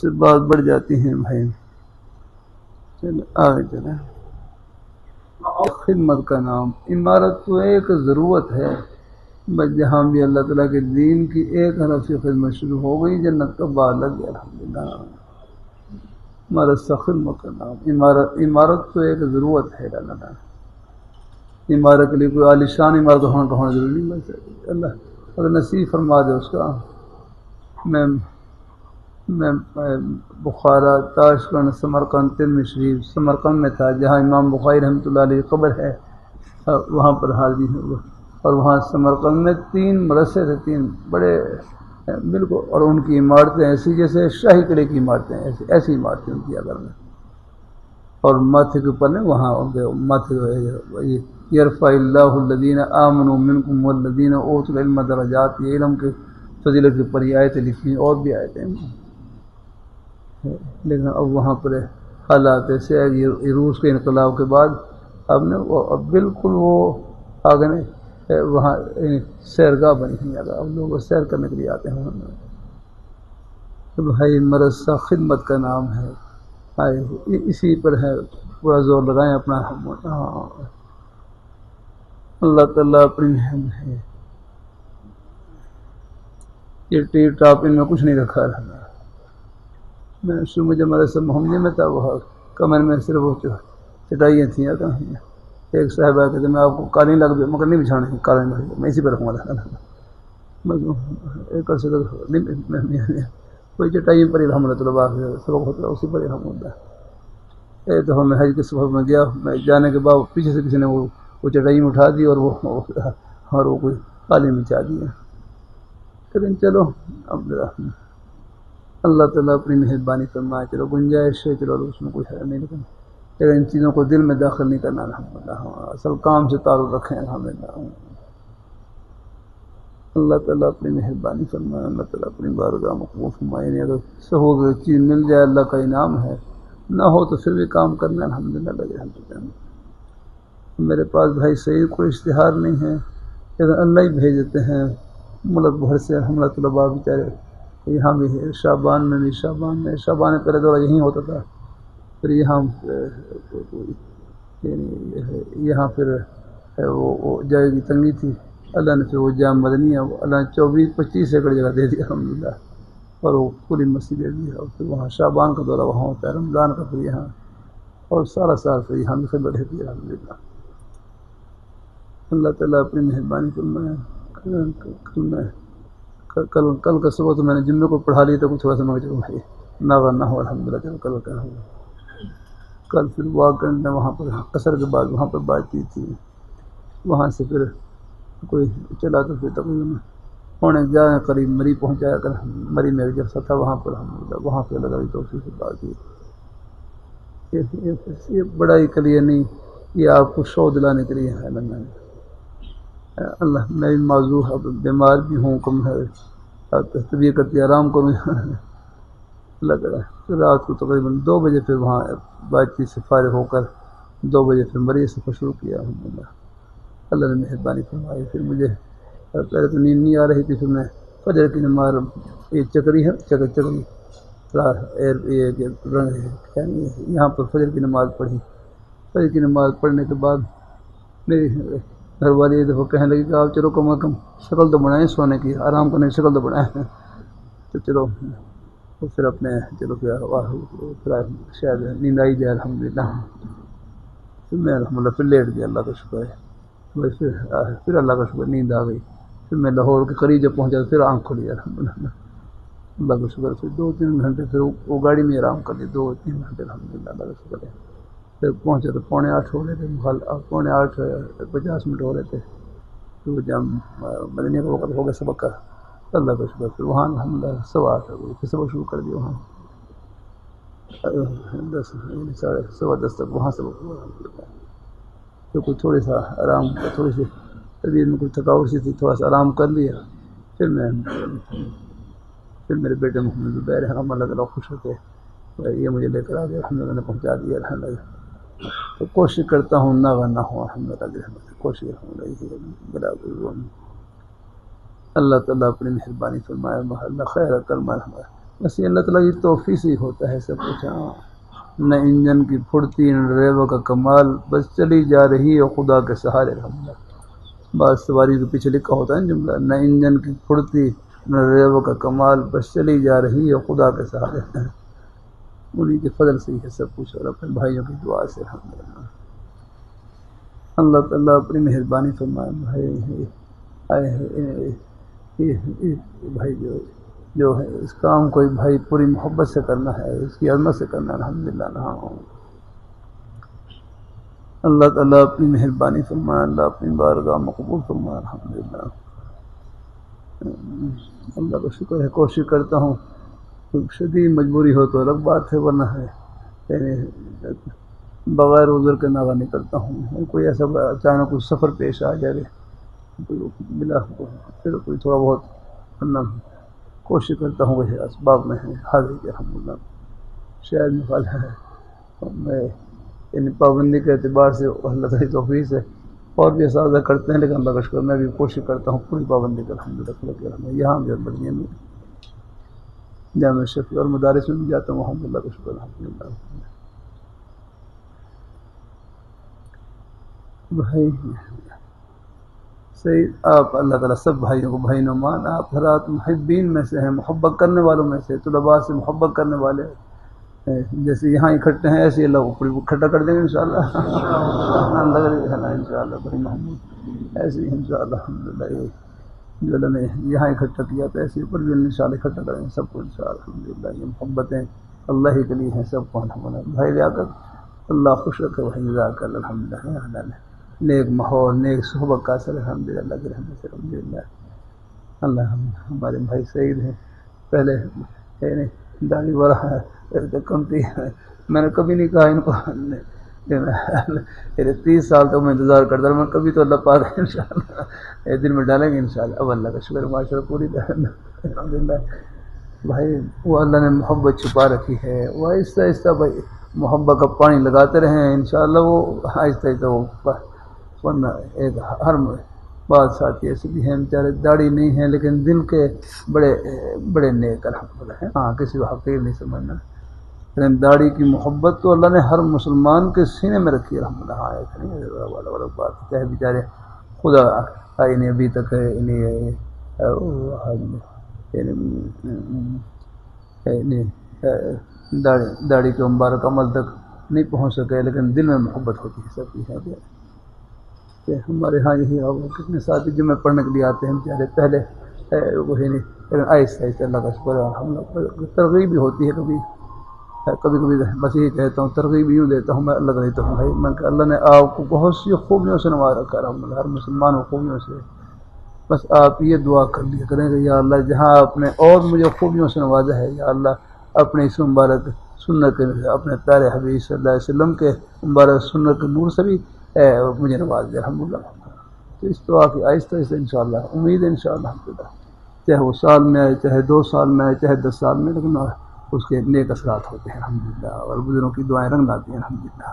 سے بات بڑھ جاتی ہیں بھائی. چلے آگے چلیں. خدمت کا نام عمارت تو ایک ضرورت ہے، بس جہاں بھی اللہ تعالیٰ کے دین کی ایک حرف سے خدمت شروع ہو گئی جنت کا باغ لگ گیا الحمدللہ. عمارت سے خدمت کا نام عمارت تو ایک ضرورت ہے. اللہ عمارت کے لیے کوئی عالیشان عمارت ہونا ضروری نہیں. بس اللہ اگر نصیب فرما دے اس کا. میں بخارا، تاشقند، سمرقند، ترمذی شریف سمرقند میں تھا جہاں امام بخاری رحمۃ اللہ علیہ قبر ہے، وہاں پر حاضری ہے. اور وہاں سمرقند میں 3 مدرسے تھے، 3 بڑے بالکل، اور ان کی عمارتیں ایسی جیسے شاہی قلعے کی عمارتیں، ایسی عمارتیں ان کی اگر میں. اور ماتھے کے اوپر نے وہاں ان کے ماتھے یرفع اللہ الذین آمنوا منکم والذین اوتوا العلم درجات. یہ علم کے فضیلت کے اوپر یہ آیتیں لکھی ہیں، اور بھی آیتیں. لیکن اب وہاں پر حالات ایسے ہے، یہ روس کے انقلاب کے بعد اب نے اب بالکل وہ آگے نے وہاں سیرگاہ بنی ہوئی ہے. اب لوگ سیر کرنے کے لیے آتے ہیں. تو بھائی مدرسہ خدمت کا نام ہے، اسی پر ہے، پورا زور لگائیں اپنا. اللہ تعالیٰ اپنی ہے. یہ ٹیپ ٹاپ ان میں کچھ نہیں رکھا رہا. میں شروع جب مدرسہ محمدیہ میں تھا، وہ کمر میں صرف وہ چٹائیاں تھیں. ایک صاحب آئے تھے، میں آپ کو قالین لگ بھی مگر نہیں بچھانے، قالین میں اسی پہ رکھوں گا. ایک عرصے تک کوئی چٹائی پر ہی رحمۃ اللہ سبق ہوتا ہے، اسی پر ہی رحمۃ اللہ. ایک دفعہ میں حج کے سفر میں گیا، میں جانے کے بعد پیچھے سے کسی نے وہ چٹائی میں اٹھا دی اور وہ کوئی قالین بچھا دیا. لیکن چلو اب اللہ تعالیٰ اپنی مہربانی فرمائے. چلو گنجائش ہے، چلو اس میں کچھ ہے نہیں، لیکن ان چیزوں کو دل میں داخل نہیں کرنا الحمدللہ. اصل کام سے تعلق رکھیں الحمدللہ. اللہ تعالیٰ اپنی مہربانی فرمائے. اللہ تعالیٰ اپنی بارگاہ مقبول فرمائے. یعنی اگر سہو چیز مل جائے اللہ کا انعام ہے، نہ ہو تو پھر بھی کام کرنا الحمدللہ لگے. الحمدللہ میرے پاس بھائی صحیح کوئی اشتہار نہیں ہے، لیکن اللہ ہی بھیج دیتے ہیں ملک بھر سے ہمارا طلباء بیچارے. یہاں بھی ہے، شعبان میں پہلے دورہ یہیں ہوتا تھا، پھر یہاں پھر وہ جگہ کی تنگی تھی، اللہ نے پھر وہ جامع مدنی ہے، اللہ نے 24-25 ایکڑ جگہ دے دیا الحمدللہ. اور وہ پوری مسجد بھی ہے، اور پھر وہاں شعبان کا دورہ وہاں ہوتا ہے، رمضان کا پھر یہاں، اور سارا سال پھر یہاں بھی خدمت رہتی ہے الحمدللہ۔ اللہ تعالیٰ اپنی مہربانی فرمائے۔ کل کا صبح تو میں نے جمعے کو پڑھا لیا، تو تھوڑا سا مگر بھائی نہ ہو الحمدللہ، چلو کل کا ہو۔ کل پھر واک کرنے وہاں پر عصر کے بعد وہاں پر بات کی تھی، وہاں سے پھر کوئی چلا تو پھر تقریباً 11:15 قریب مری پہنچایا کر، مری میں جلسہ تھا وہاں پر الحمدللہ، وہاں پہ لگا توفیق سے بات کی۔ یہ بڑائی کے لیے نہیں، یہ آپ کو شوق دلانے کے لیے ہے نا۔ اللہ میں بھی معذور اب بیمار بھی ہوں، کم ہے، طبیعت کرتی آرام کروں لگ رہا ہے۔ پھر رات کو تقریباً 2 بجے پھر وہاں بات چیت سے فارغ ہو کر 2 بجے پھر مریض سفر شروع کیا الحمدللہ۔ اللہ نے مہربانی فرمائی، پھر مجھے پہلے تو نیند نہیں آ رہی تھی، پھر میں فجر کی نماز، یہ چکری ہے چکری یہاں پر فجر کی نماز پڑھی۔ فجر کی نماز پڑھنے کے بعد میری گھر والی ایک دفعہ کہنے لگی کہ آپ چلو کم از کم شکل تو بنائیں سونے کی، آرام کرنے کی شکل تو بنائیں، تو چلو پھر اپنے چلو پھر شاید نیند آئی جائے الحمدللہ۔ پھر میں الحمدللہ پھر لیٹ گیا، اللہ کا شکر ہے، پھر اللہ کا شکر نیند آ گئی۔ پھر میں لاہور کے قریب جب پہنچا تو پھر آنکھ کھلی الحمدللہ، اللہ کا شکر۔ پھر 2-3 گھنٹے پھر وہ گاڑی میں آرام کر لی، 2-3 گھنٹے الحمدللہ، اللہ کا شکر ہے۔ پھر پہنچا تو 7:45 ہو رہے تھے، 7:50 ہو رہے تھے، تو جب مدنی کا وقت ہو گیا سبق کا، اللہ کا شکر۔ پھر وہاں الحمدللہ 8:15 ہو گئی، پھر سبق شروع کر دیا وہاں 10:10 تک وہاں سبق ہوا الحمدللہ۔ پھر کوئی تھوڑی سا آرام، تھوڑی سی طبیعت میں کوئی تھکاوٹ سی تھی، تھوڑا سا آرام کر لیا۔ پھر میرے بیٹے محمد زبیر ہیں، ہم اللہ تعالیٰ خوش ہوتے، یہ مجھے لے کر آ گیا الحمدللہ، نے پہنچا دیا الحمدللہ۔ تو کوشش کرتا ہوں نہ ہو الحمدللہ، کوشش الحمدللہ۔ اللہ تعالیٰ اپنی مہربانی فرمائے، اللہ خیر کرما ہمارا، بس یہ اللہ تعالیٰ کی توفیق سے ہوتا ہے سب کچھ۔ نہ انجن کی پھرتی نہ ڈرائیور کا کمال، بس چلی جا رہی ہے خدا کے سہارے الحمدللہ۔ بعض سواری کے پیچھے لکھا ہوتا ہے جملہ، نہ انجن کی پھرتی نہ ڈرائیور کا کمال، بس چلی جا رہی ہے خدا کے سہارے، انہی کے فضل سے ہی ہے سب کچھ، اور اپنے بھائیوں کی دعا سے الحمدللہ۔ اللہ تعالیٰ اپنی مہربانی فرمائے۔ بھائی جو ہے اس کام کو بھائی پوری محبت سے کرنا ہے، اس کی عظمت سے کرنا ہے الحمدللہ۔ اللہ تعالیٰ اپنی مہربانی فرمائے، اللہ اپنی بارگاہ مقبول فرمائے الحمدللہ۔ اللہ کا شکر ہے، کوشش کرتا ہوں، شدید مجبوری ہو تو الگ بات ہے، ورنہ ہے بغیر عذر کے ناغہ نہیں کرتا ہوں۔ کوئی ایسا اچانک کوئی سفر پیش آ جائے ملا، پھر کوئی تھوڑا بہت ورنہ کوشش کرتا ہوں وہی اسباب میں ہے حاضری کے الحمدللہ۔ شاید مثال ہے میں ان پابندی کے اعتبار سے اللہ تعالی توفیق سے اور بھی اساتذہ کرتے ہیں، لیکن اللہ کا شکر میں بھی کوشش کرتا ہوں پوری پابندی کا الحمدللہ۔ یہاں بھی بدنیا میں جامع شفیع اور مدارس میں بھی جاتا ہوں الحمدللہ کا شکر الحمدللہ۔ بھائی صحیح، آپ اللہ تعالیٰ سب بھائیوں کو بھائی نعمان، آپ حضرات محبین میں سے ہیں، محبت کرنے والوں میں سے، طلباء سے محبت کرنے والے، جیسے یہاں اکٹھے ہیں ایسے اللہ اوپر اکٹھا کر دیں گے انشاءاللہ، انشاءاللہ بھائی محمود ایسے ہی انشاءاللہ الحمدللہ، جو اللہ نے یہاں اکٹھا کیا تو ایسے اوپر بھی انشاءاللہ اکٹھا کریں گے سب کو انشاءاللہ الحمدللہ۔ یہ محبتیں اللہ ہی کے لیے ہیں سب کو الحمدللہ۔ بھائی لیا کر اللہ خوش رکھے، بھائی جزاک اللہ الحمدللہ، نیک ماحول نیک صحبت کا اثر الحمدللہ، اللہ کی رحمت سے الحمدللہ۔ اللہ ہمارے بھائی سعید ہیں، پہلے داڑھی بڑا ہے کم تھی، میں نے کبھی نہیں کہا ان کو 30 سال تک میں انتظار کرتا رہا، میں کبھی تو اللہ پاک انشاءاللہ ایک دن میں ڈالیں گے انشاءاللہ۔ اب اللہ کا شکر معاشرہ پوری الحمدللہ۔ بھائی وہ اللہ نے محبت چھپا رکھی ہے، وہ آہستہ آہستہ بھائی محبت کا پانی لگاتے رہیں انشاءاللہ، وہ آہستہ آہستہ وہ ورنہ ایک ہر بعض ساتھی ایسے بھی ہیں بیچارے داڑھی نہیں ہیں لیکن دل کے بڑے نیک الحمدللہ ہیں، ہاں کسی کو حقیر نہیں سمجھنا، لیکن داڑھی کی محبت تو اللہ نے ہر مسلمان کے سینے میں رکھی ہے الحمدللہ۔ ہاں ایسا نہیں والا بات ہے، بیچارے خدا انہیں ابھی تک انہیں داڑھی کے مبارک عمل تک نہیں پہنچ سکے، لیکن دل میں محبت ہوتی ہے سب کی ہے کہ ہمارے ہاں یہی ہوا کتنے ساتھی جمعہ پڑھنے کے لیے آتے ہیں بیچارے پہلے وہی نہیں، لیکن آہستہ آہستہ اللہ کا شکر ہے ہم لوگ ترغیب بھی ہوتی ہے کبھی کبھی بس یہی کہتا ہوں، ترغیب یوں دیتا ہوں میں اللہ کا دیتا ہوں بھائی، میں کہ اللہ نے آپ کو بہت سی خوبیوں سے نواز رکھا ہے الحمد للہ، ہر مسلمان کو خوبیوں سے، بس آپ یہ دعا کر لیا کریں کہ یا اللہ جہاں آپ نے اور مجھے خوبیوں سے نوازا ہے، یا اللہ اپنے اس مبارک سنت کے اپنے پیارے حبیب صلی اللہ علیہ وسلم کے مبارک سنت کے نور سے بھی مجھے نواز دے الحمد للہ۔ تو اس دعا کی آہستہ آہستہ انشاءاللہ امید ہے انشاءاللہ الحمد للہ، چاہے وہ سال میں آئے، چاہے 2 سال میں آئے، چاہے 10 سال میں، لیکن اس کے نیک اثرات ہوتے ہیں الحمدللہ، اور بزرگوں کی دعائیں رنگ لاتی ہیں الحمدللہ۔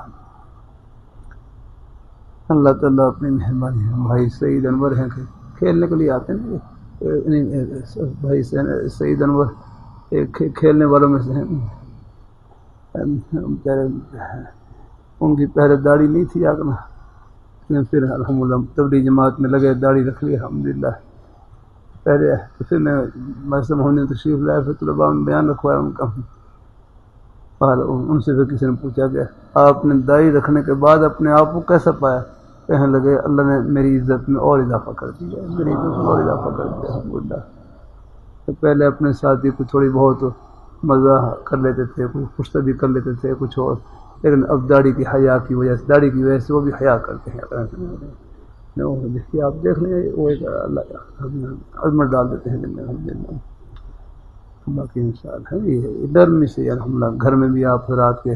اللہ تعالیٰ اپنی مہربانی ہے، بھائی سعید انور ہیں کہ کھیلنے کے لیے آتے ہیں، بھائی سعید انور کھیلنے والوں میں سے ہیں، ان کی پہلے داڑھی نہیں تھی آگنا، لیکن پھر الحمدللہ تبلیغ جماعت میں لگے، داڑھی رکھ لی الحمدللہ، پہلے پھر میں مسلم ہونے تشریف لائے، پھر طلباء میں بیان رکھوایا ان کا، ان سے پھر کسی نے پوچھا کہ آپ نے داڑھی رکھنے کے بعد اپنے آپ کو کیسا پایا؟ کہنے لگے اللہ نے میری عزت میں اور اضافہ کر دیا، میری عزت میں اور اضافہ کر دیا الحمدللہ۔ تو پہلے اپنے ساتھی کو تھوڑی بہت مزہ کر لیتے تھے، کچھ خوشتبی کر لیتے تھے کچھ اور، لیکن اب داڑھی کی حیا کی وجہ سے، داڑھی کی وجہ سے وہ بھی حیا کرتے ہیں، دیکھیے آپ دیکھ لیں وہ ایک اللہ عظمت ڈال دیتے ہیں دل میں الحمدللہ۔ باقی انشاء ہے یہ نرمی سے الحمدللہ، گھر میں بھی آپ رات کے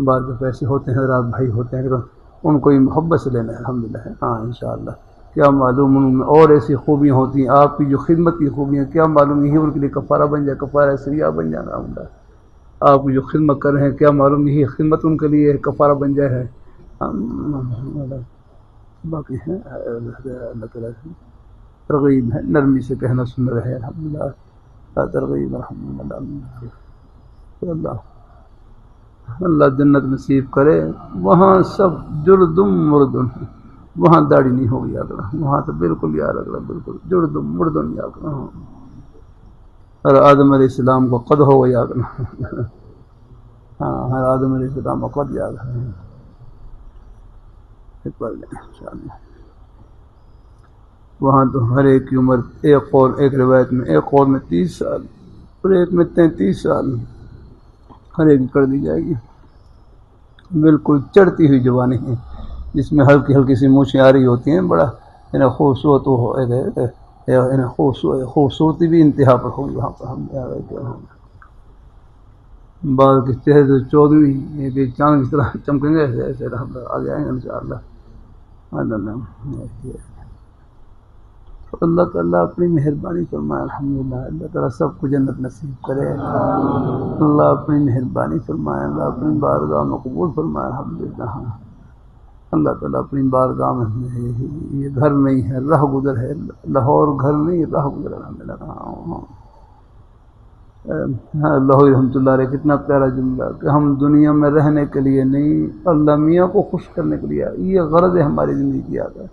بعض ایسے ہوتے ہیں رات بھائی ہوتے ہیں، لیکن ان کو ہی محبت سے لینا ہے الحمدللہ۔ ہاں انشاءاللہ کیا معلوم ان میں اور ایسی خوبیاں ہوتی ہیں، آپ کی جو خدمت کی خوبیاں، کیا معلوم یہی ان کے لیے کفارہ بن جائے، کفارہ سیاح بن جانا الحمدللہ۔ آپ کی جو خدمت کر رہے ہیں، کیا معلوم یہی خدمت ان کے لیے کفارہ بن جائے ہے۔ باقی ہے اللہ تعالیٰ سے ترغیب ہے، نرمی سے کہنا سن رہے الحمدللہ، ترغیب الحمدللہ۔ اللہ جنت نصیب کرے، وہاں سب جردم مردن، وہاں داڑھی نہیں ہوگی آگرہ، وہاں تو بالکل یاد رکھنا، بالکل جردم مردن یاد رکھنا، ہر آدم علیہ السلام کو قد ہو یاد رکھنا، ہاں ہر آدم علیہ السلام کو قد یاد رکھنا، پڑھ لیں انشاءاللہ۔ وہاں تو ہر ایک کی عمر، ایک قول ایک روایت میں، ایک قول میں 30 سال اور ایک میں 33 سال ہر ایک کر دی جائے گی، بالکل چڑھتی ہوئی جوانی ہے، جس میں ہلکی ہلکی سی مونچھیں آ رہی ہوتی ہیں، بڑا خوبصورت خوبصورتی بھی انتہا پر ہوگی وہاں پر ہم بعض کے چہرے تو 14ویں چاند کی طرح چمکیں گے، ایسے ایسے آگے آئیں گے انشاءاللہ۔ اللہ تعالیٰ اپنی مہربانی فرمائے الحمدللہ، اللہ تعالیٰ سب کو جنت نصیب کرے، اللہ اپنی مہربانی فرمائے، اللہ اپنی بارگاہ میں قبول فرمائے الحمدللہ۔ اللہ تعالیٰ اپنی بارگاہ میں، یہ گھر نہیں ہے راہ گزر ہے، لاہور گھر نہیں راہ گزر الحمدللہ۔ لاہوری رحمۃ اللہ علیہ کتنا پیارا جملہ کہ ہم دنیا میں رہنے کے لیے نہیں، اللہ میاں کو خوش کرنے کے لیے، یہ غرض ہے ہماری زندگی کی آتا ہے۔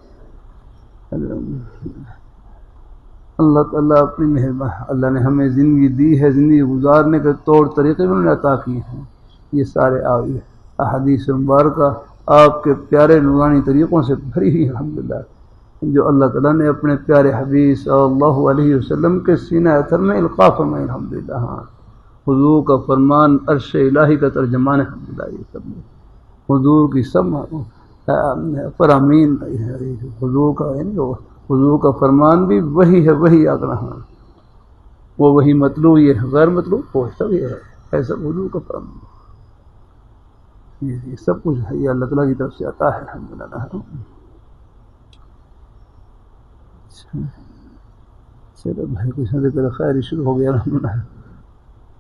اللہ تعالیٰ اپنی مہربانی، اللہ نے ہمیں زندگی دی ہے، زندگی گزارنے کے طور طریقے بھی انہوں نے عطا کیے ہیں، یہ سارے احادیث مبارکہ آپ کے پیارے نورانی طریقوں سے بھری ہوئی الحمدللہ، جو اللہ تعالیٰ نے اپنے پیارے حبیب صلی اللہ علیہ وسلم کے سینہ اثر میں القاء فرمائے الحمدللہ۔ ہاں حضور کا فرمان عرش الہی کا ترجمان ہے الحمدللہ، یہ سب حضور کی سب فرامین، حضور کا فرمان بھی وہی ہے، وہی آگرہ، وہ وہی مطلوب، یہ غیر مطلوب وہ سب یہ ہے سب حضور کا فرمان، یہ سب کچھ ہے، یہ اللہ تعالیٰ کی طرف سے عطا ہے الحمدللہ۔ چلو بھائی کچھ ذکر خیر شروع ہو گیا الحمدللہ،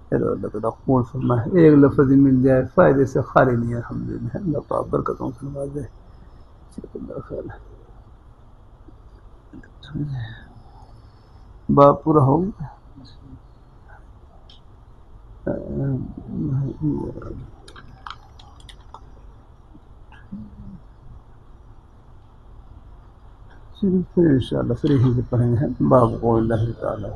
چلو اللہ تعالیٰ قبول فرمائے، ایک لفظ مل جائے فائدے سے خالی نہیں ہے الحمدللہ، اللہ پاک برکتوں سے نوازے۔ باب پورا ہو گیا، پھر انشاءاللہ پھر یہیں سے پڑھیں گے باب قول اللہ تعالیٰ۔